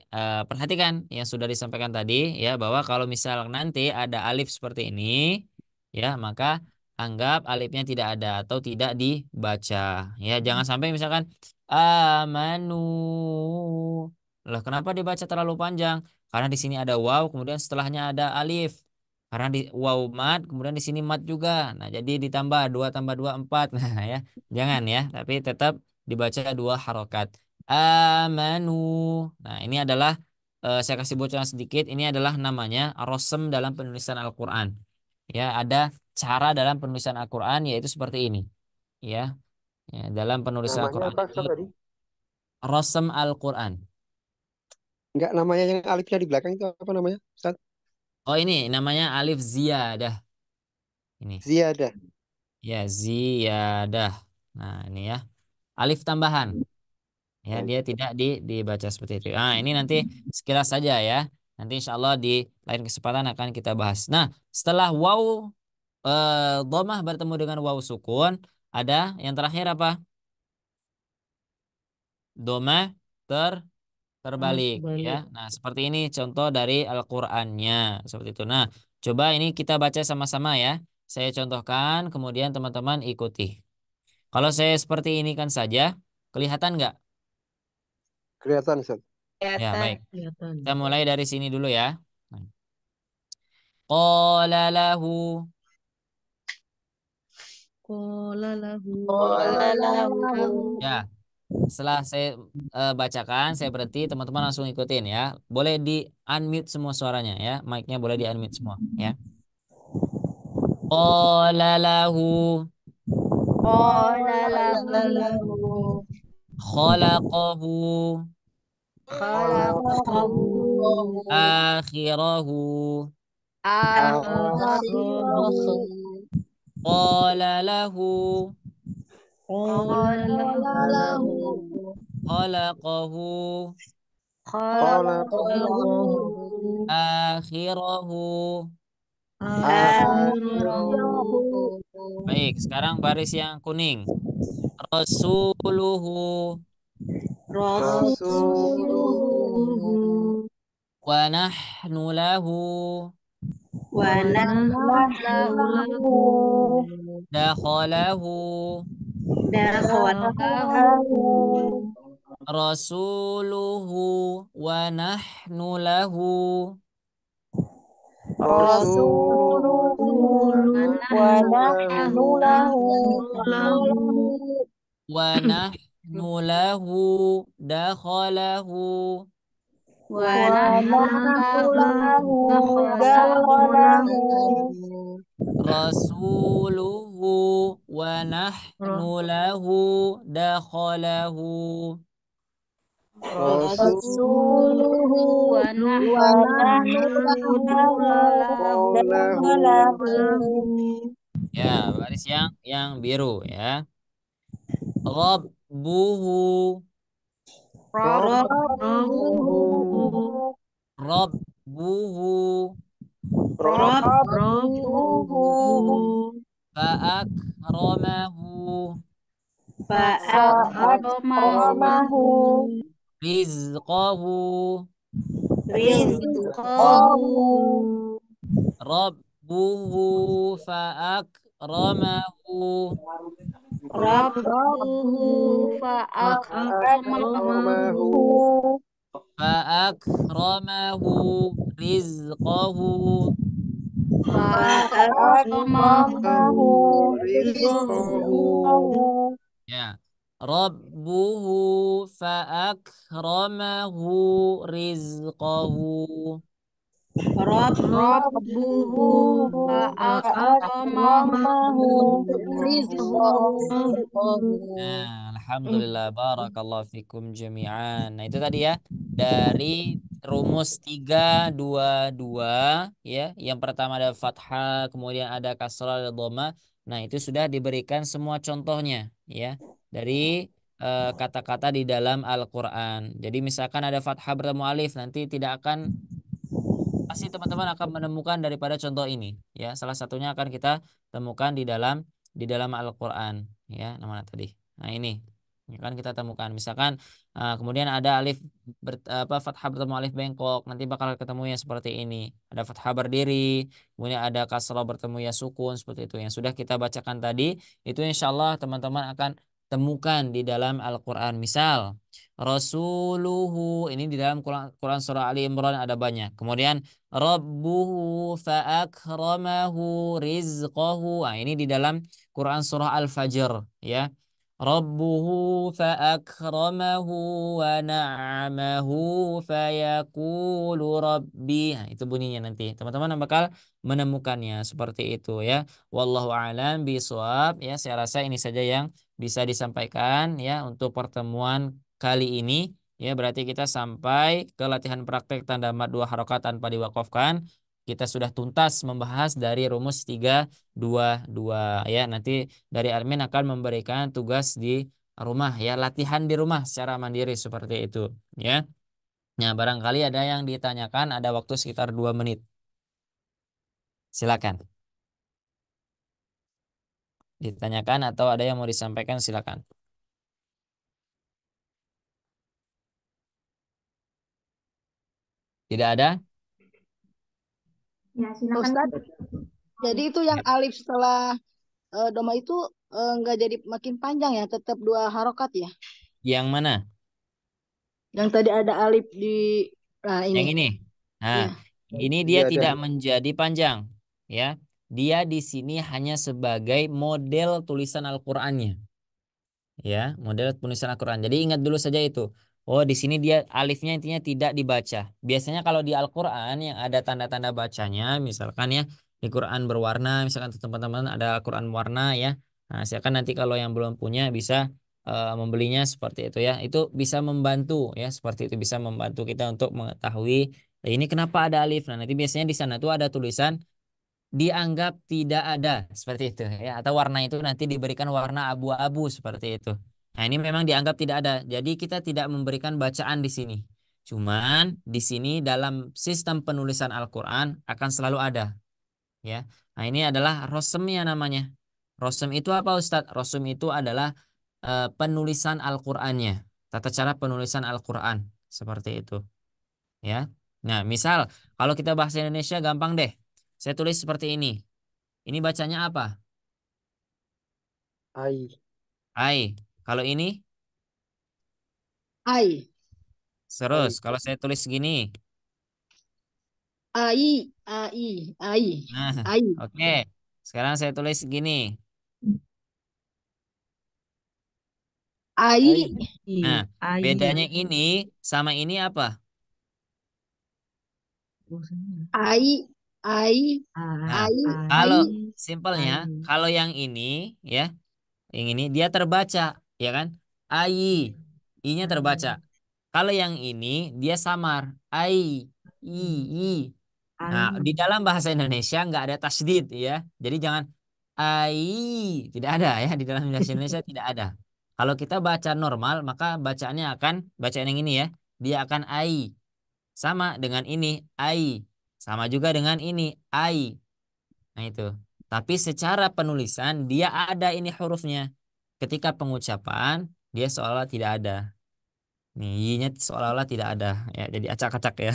perhatikan yang sudah disampaikan tadi ya, bahwa kalau misal nanti ada alif seperti ini ya, maka anggap alifnya tidak ada atau tidak dibaca. Ya, jangan sampai misalkan amanu. Lah, kenapa dibaca terlalu panjang? Karena di sini ada waw, kemudian setelahnya ada alif. Karena di waw mat, kemudian di sini mat juga. Nah, jadi ditambah 2 tambah 2 4. Nah, ya. Jangan ya, tapi tetap dibaca 2 harokat. Amanu. Nah, ini adalah saya kasih bocoran sedikit. Ini adalah namanya rosem dalam penulisan Al-Quran. Ya, ada cara dalam penulisan Al-Quran yaitu seperti ini. Ya, ya, dalam penulisan Namanya Al-Quran apa itu Ustaz tadi? rosem Al-Quran. Enggak, namanya yang alifnya di belakang itu apa namanya, Ustaz? Oh, ini namanya alif ziyadah. Ini. Ziyadah. Ya, ziyadah. Nah, ini ya. Alif tambahan. Ya, Baik. dia tidak dibaca seperti itu. Nah, ini nanti sekilas saja ya. Nanti insya Allah di lain kesempatan akan kita bahas. Nah, setelah waw dhammah bertemu dengan waw sukun, ada yang terakhir apa? Dhammah terbalik ya. Terbalik. Nah, seperti ini contoh dari Al-Qur'annya, seperti itu. Nah, coba ini kita baca sama-sama ya. Saya contohkan, kemudian teman-teman ikuti. Kalau saya seperti ini kan saja, kelihatan nggak? Kelihatan, Ustaz. Ya, baik. Kelihatan. Kita mulai dari sini dulu ya. Qala lahu. Qala lahu. Qala lahu. Ya, setelah saya bacakan, saya berhenti, teman-teman langsung ikutin ya. Boleh di unmute semua suaranya ya. Mic-nya boleh di unmute semua ya. Qala lahu. Qala Qala lahu. lahu. Khalaqahu. Khalaqahu. Akhirahu. Akhirahu. Qala lahu. Qala lahu. Khalaqahu. Khalaqahu. Akhirahu. Akhirahu. Baik, sekarang baris yang kuning. Rasuluhu. Rasuluhu. Wa nahnu lahu. Wa nahnu lahu. Dakhalahu. Dakhalahu. Rasuluhu. Wa nahnu lahu. Rasuluhu. Wa nahnu lahu. Wa nahnu lahu. Dakhalahu. Wa nahnu lahu. Dakhalahu. Rasuluhu. Wa nahnu lahu. Dakhalahu. Rasuluhu. Wa nahnu lahu. Ya, baris yang biru ya. Rabbuhu. Rabbuhu. Rabbuhu. Rabbuhu. Fa'akramahu. Fa'akramahu. Rizqahu. Rizqahu. Rabbuhu fa'akramahu. Rabbuhu fa'akramahu. Fa'akramahu rizqahu. Fa'akramahu rizqahu. rizqahu. Ya. Rabbuhu fa'akramahu rizqahu. Rabbuhu Fa'akramahu rizqahu. Nah, alhamdulillah barakallahu fikum jami'an. Nah, itu tadi ya dari rumus 3 2 2 ya. Yang pertama ada fathah, kemudian ada kasrah, ada dhamma. Nah, itu sudah diberikan semua contohnya ya dari kata-kata di dalam Al-Qur'an. Jadi misalkan ada fathah bertemu alif nanti tidak akan pasti teman-teman akan menemukan daripada contoh ini ya. Salah satunya akan kita temukan di dalam Al-Qur'an ya. Mana tadi? Nah, ini ya kan kita temukan. Misalkan kemudian ada alif fathah bertemu alif bengkok, nanti bakal ketemu yang seperti ini. Ada fathah berdiri, kemudian ada kasrah bertemu ya sukun seperti itu. Yang sudah kita bacakan tadi itu insya Allah teman-teman akan temukan di dalam Al-Qur'an. Misal Rasuluhu ini di dalam Quran surah Ali Imran ada banyak. Kemudian Rabbuhu fa'akramahu rizqahu. Nah, ini di dalam Quran surah Al-Fajr ya. Rabbuhu fa'akramahu wa na'amahu fayaqulu rabbi. Nah, itu bunyinya nanti. Teman-teman bakal menemukannya seperti itu ya. Wallahu a'lam bishawab ya. Saya rasa ini saja yang bisa disampaikan ya untuk pertemuan kali ini. Ya, berarti kita sampai ke latihan praktek tanda mat 2 harokat tanpa diwakafkan. Kita sudah tuntas membahas dari rumus 3 2 2 ya. Nanti dari admin akan memberikan tugas di rumah ya, latihan di rumah secara mandiri seperti itu ya. Nah, barangkali ada yang ditanyakan, ada waktu sekitar 2 menit. Silakan. Ditanyakan atau ada yang mau disampaikan silakan. Tidak ada? Ya, silakan. Ustadz, jadi itu yang alif setelah doma itu nggak jadi makin panjang ya, tetap 2 harokat ya. Yang mana? Yang tadi ada alif di Yang ini. ini. Nah, Ya. ini dia Iya, ada. tidak menjadi panjang, ya. Dia di sini hanya sebagai model tulisan Al-Qur'annya. Ya, model tulisan Al-Quran. Jadi ingat dulu saja itu. Oh, di sini dia alifnya intinya tidak dibaca. Biasanya kalau di Al-Quran yang ada tanda-tanda bacanya, misalkan ya di Quran berwarna, misalkan teman-teman ada Al-Quran warna ya. Nah, silakan nanti kalau yang belum punya bisa membelinya seperti itu ya. Itu bisa membantu ya, seperti itu bisa membantu kita untuk mengetahui ini kenapa ada alif. Nah, nanti biasanya di sana tuh ada tulisan dianggap tidak ada seperti itu ya, atau warna itu nanti diberikan warna abu-abu seperti itu. Nah, ini memang dianggap tidak ada. Jadi kita tidak memberikan bacaan di sini. Cuman di sini dalam sistem penulisan Al-Qur'an akan selalu ada ya. Nah, ini adalah rosemnya namanya. Rosem itu apa Ustadz? Rosem itu adalah penulisan Al-Qur'annya. Tata cara penulisan Al-Qur'an seperti itu ya. Nah, misal kalau kita bahasa Indonesia gampang deh. Saya tulis seperti ini. Ini bacanya apa? Ai. Ai. Kalau ini Ai, terus. Kalau saya tulis gini. ai, Nah, ai. oke. Sekarang saya tulis gini. Ai, Nah, Ai. bedanya ini sama ini apa? ai, ai, ai, ai, Kalau simpelnya, Ai. kalau yang ini ya, yang ini dia terbaca, ya kan? Ai, i-nya terbaca. Kalau yang ini dia samar, ai, i. Nah, di dalam bahasa Indonesia nggak ada tasdid ya. Jadi jangan ai, tidak ada ya di dalam bahasa Indonesia tidak ada. Kalau kita baca normal, maka bacaannya akan bacaan yang ini ya. Dia akan ai. Sama dengan ini ai. Sama juga dengan ini ai. Nah, itu. Tapi secara penulisan dia ada ini hurufnya. Ketika pengucapan dia seolah tidak ada. Nih, y-nya seolah-olah tidak ada ya. Jadi acak-acak ya.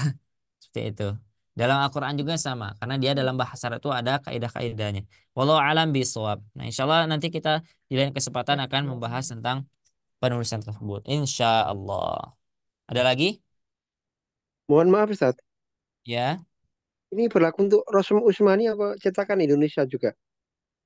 Seperti itu. Dalam Al-Quran juga sama, karena dia dalam bahasa Arab itu ada kaidah-kaidahnya. Wallahu alam bisawab. Nah, insya Allah nanti kita di lain kesempatan akan membahas tentang penulisan tersebut. Insya Allah. Ada lagi? Mohon maaf Ustaz. Ya, Ini berlaku untuk Rasul Usmani apa cetakan Indonesia juga?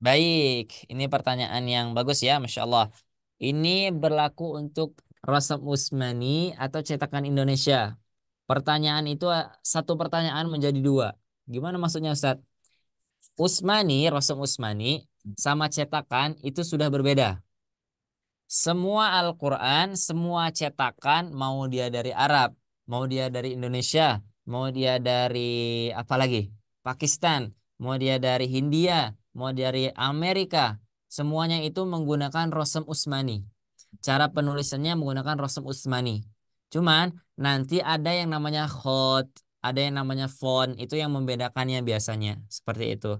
baik. Ini pertanyaan yang bagus ya, Masya Allah. Ini berlaku untuk Rasam Usmani atau cetakan Indonesia. Pertanyaan itu satu pertanyaan menjadi dua. Gimana maksudnya Ustaz? Usmani, Rasam Usmani sama cetakan itu sudah berbeda. Semua Al-Quran, semua cetakan, mau dia dari Arab, mau dia dari Indonesia, mau dia dari apa lagi? Pakistan, mau dia dari Hindia, mau dari Amerika, semuanya itu menggunakan Rasam Usmani. Cara penulisannya menggunakan Rasam Usmani. Cuman nanti ada yang namanya khot, ada yang namanya font, itu yang membedakannya biasanya. Seperti itu.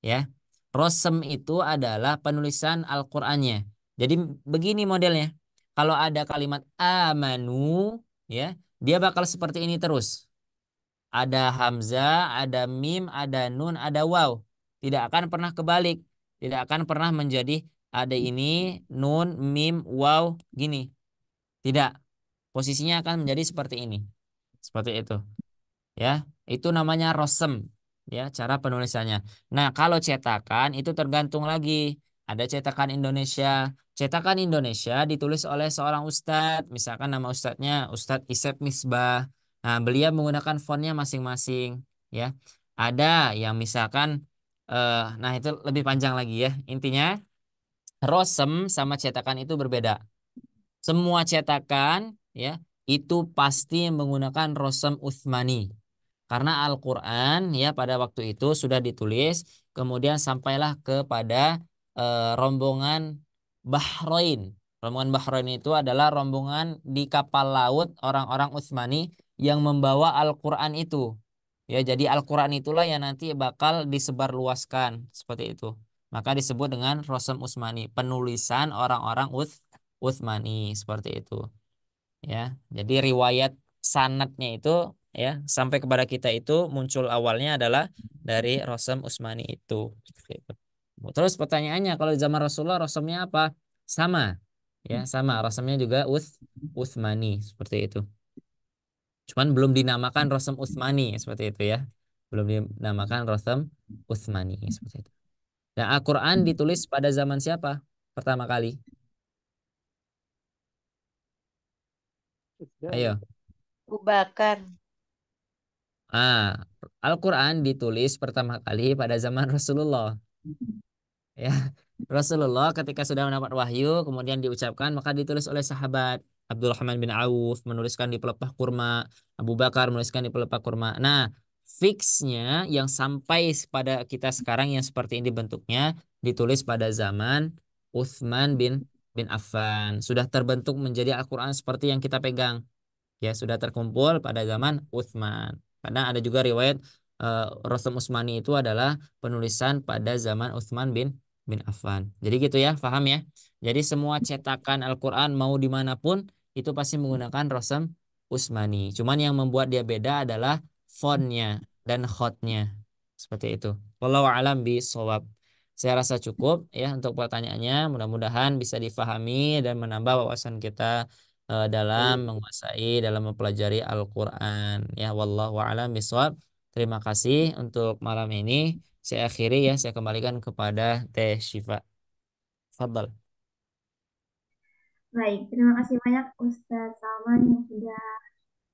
Ya. Rasam itu adalah penulisan Al-Qur'annya. Jadi begini modelnya. Kalau ada kalimat amanu, ya, dia bakal seperti ini terus. Ada hamzah, ada mim, ada nun, ada waw. Tidak akan pernah kebalik. Tidak akan pernah menjadi ada ini nun, mim, waw gini. Tidak. Posisinya akan menjadi seperti ini. Seperti itu. Ya, itu namanya rosem. Ya, cara penulisannya. Nah, kalau cetakan itu tergantung lagi. Ada cetakan Indonesia. Cetakan Indonesia ditulis oleh seorang ustadz. Misalkan nama ustadznya Ustadz Isep Misbah. Nah, beliau menggunakan fontnya masing-masing. Ya, ada yang misalkan, nah itu lebih panjang lagi ya. Intinya, rosem sama cetakan itu berbeda. Semua cetakan ya itu pasti menggunakan Rosem Utsmani. Karena Al-Qur'an ya pada waktu itu sudah ditulis kemudian sampailah kepada rombongan Bahrain. Rombongan Bahrain itu adalah rombongan di kapal laut orang-orang Utsmani yang membawa Al-Qur'an itu. Ya, jadi Al-Qur'an itulah yang nanti bakal disebarluaskan seperti itu. Maka disebut dengan Rosem Utsmani, penulisan orang-orang Utsmani seperti itu. Ya, jadi riwayat sanadnya itu ya sampai kepada kita itu muncul awalnya adalah dari Rosem Utsmani itu. Seperti itu. Terus pertanyaannya kalau di zaman Rasulullah rosemnya apa? Sama. Ya, sama. Rosemnya juga Utsmani seperti itu. Cuman belum dinamakan Rosem Utsmani seperti itu ya. Belum dinamakan Rosem Utsmani seperti itu. Nah, Al-Qur'an ditulis pada zaman siapa? Pertama kali. Ayo. Abu Bakar. Ah, Al-Quran ditulis pertama kali pada zaman Rasulullah. Ya, Rasulullah ketika sudah mendapat wahyu, kemudian diucapkan, maka ditulis oleh sahabat. Abdurrahman bin Auf menuliskan di pelepah kurma, Abu Bakar menuliskan di pelepah kurma. Nah, fixnya yang sampai pada kita sekarang yang seperti ini bentuknya ditulis pada zaman Utsman bin Affan. Sudah terbentuk menjadi Al-Quran seperti yang kita pegang. Ya sudah terkumpul pada zaman Utsman. Karena ada juga riwayat Rostam Utsmani itu adalah penulisan pada zaman Utsman bin Affan. Jadi gitu ya, paham ya? Jadi semua cetakan Al-Qur'an mau dimanapun itu pasti menggunakan Rostam Utsmani. Cuman yang membuat dia beda adalah fontnya dan khotnya. Seperti itu. Wallahu a'lam bishawab. Saya rasa cukup ya untuk pertanyaannya. Mudah-mudahan bisa difahami dan menambah wawasan kita dalam menguasai, dalam mempelajari Al-Quran. Ya, wallahu a'lam bishawab. Terima kasih untuk malam ini. Saya akhiri ya, saya kembalikan kepada Teh Syifa. Fadal. Baik, terima kasih banyak Ustadz Salman yang sudah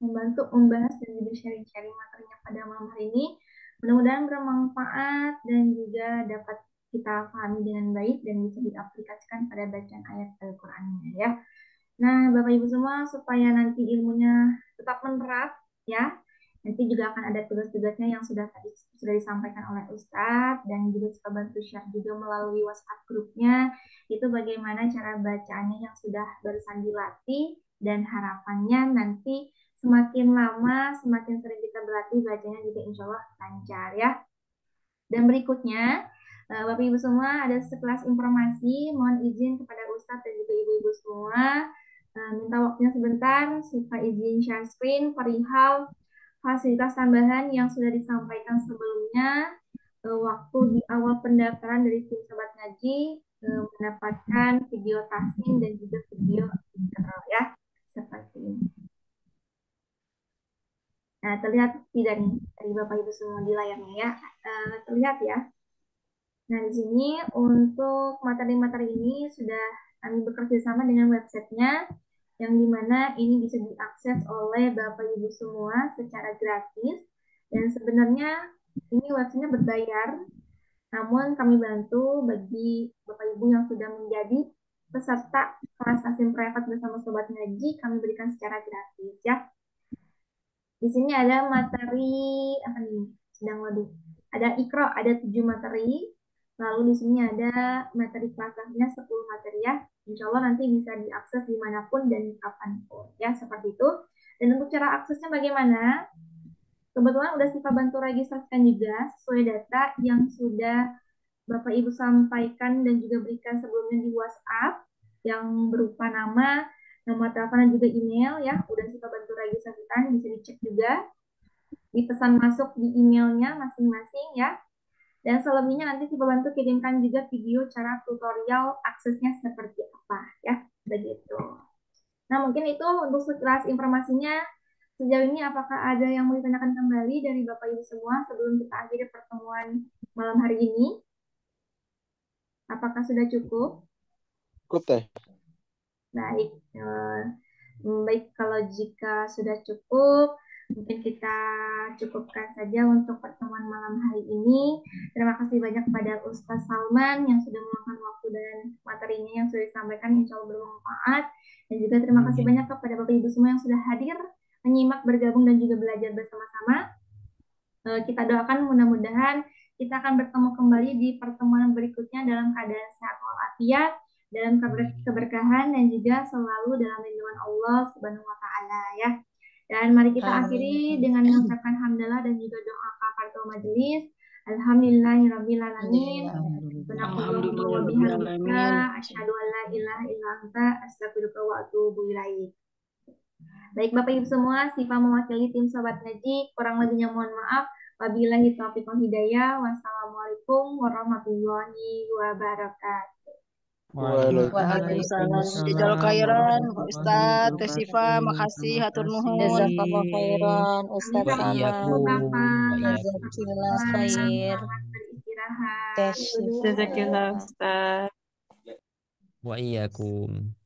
membantu membahas dan juga sharing-sharing materinya pada malam hari ini. Mudah-mudahan bermanfaat dan juga dapat kita pahami dengan baik dan bisa diaplikasikan pada bacaan ayat Al-Qur'annya ya. Nah, Bapak Ibu semua, supaya nanti ilmunya tetap menerap ya. Nanti juga akan ada tugas-tugasnya yang sudah disampaikan oleh Ustadz dan juga suka bantu share juga melalui WhatsApp grupnya. Itu bagaimana cara bacaannya yang sudah barusan dilatih dan harapannya nanti semakin lama, semakin sering kita berlatih bacanya juga insya Allah lancar ya. Dan berikutnya, Bapak Ibu semua ada sekelas informasi, mohon izin kepada Ustadz dan juga Ibu-Ibu semua, minta waktunya sebentar, Syifa izin share screen perihal fasilitas tambahan yang sudah disampaikan sebelumnya, waktu di awal pendaftaran dari tim Sobat Ngaji, mendapatkan video tasking dan juga video intro ya, seperti ini. Nah, terlihat tidak nih dari Bapak Ibu semua di layarnya ya? Terlihat ya. Nah, di sini untuk materi-materi ini sudah kami bekerja sama dengan websitenya, yang dimana ini bisa diakses oleh Bapak Ibu semua secara gratis. Dan sebenarnya ini websitenya berbayar, namun kami bantu bagi Bapak Ibu yang sudah menjadi peserta kelas Asim Private bersama Sobat Ngaji, kami berikan secara gratis ya. Di sini ada materi apa nih? Sedang lebih. Ada Iqra, ada 7 materi. Lalu di sini ada materi kelasnya 10 materi ya. Insya Allah nanti bisa diakses dimanapun dan kapanpun ya, seperti itu. Dan untuk cara aksesnya bagaimana? Kebetulan udah Siva bantu registrasikan juga sesuai data yang sudah Bapak Ibu sampaikan dan juga berikan sebelumnya di WhatsApp yang berupa nama telepon dan juga email ya. Udah Siva bantu registrasikan, bisa dicek juga, dipesan masuk di emailnya masing-masing ya. Dan selebihnya nanti Siva bantu kirimkan juga video cara tutorial aksesnya seperti apa ya, begitu. Nah, mungkin itu untuk sekilas informasinya. Sejauh ini apakah ada yang mau ditanyakan kembali dari Bapak Ibu semua sebelum kita akhiri pertemuan malam hari ini? Apakah sudah cukup? Cukup teh. Baik, baik kalau jika sudah cukup, mungkin kita cukupkan saja untuk pertemuan malam hari ini. Terima kasih banyak kepada Ustaz Salman yang sudah meluangkan waktu dan materinya yang sudah disampaikan, insya Allah bermanfaat. Dan juga terima kasih banyak kepada Bapak Ibu semua yang sudah hadir, menyimak, bergabung, dan juga belajar bersama-sama. Kita doakan mudah-mudahan kita akan bertemu kembali di pertemuan berikutnya dalam keadaan sehat walafiat, dalam keberkahan, dan juga selalu dalam lindungan Allah Subhanahu wa Ta'ala ya. Dan mari kita akhiri dengan mengucapkan hamdalah dan juga doa kafaratul majelis. Alhamdulillahirrabbilalamin. Subhanakallahumma wa bihamdika asyhadu an la ilaha illa anta astaghfiruka wa atubu ilaik. Baik Bapak Ibu semua, Siva mewakili tim Sobat Ngaji, kurang lebihnya mohon maaf. Wabillahi taufiq wal hidayah. Wassalamualaikum warahmatullahi wabarakatuh. Waalaikumsalam. Jazal khairan, Ustaz Teh Siva, makasih hatur nuhun. Jazakallah khairan Ustaz Wa Salman. iyyakum. Wa iyyakum. Jazakillah khair. Beristirahat. Jazakillah Ustaz. Wa iyyakum.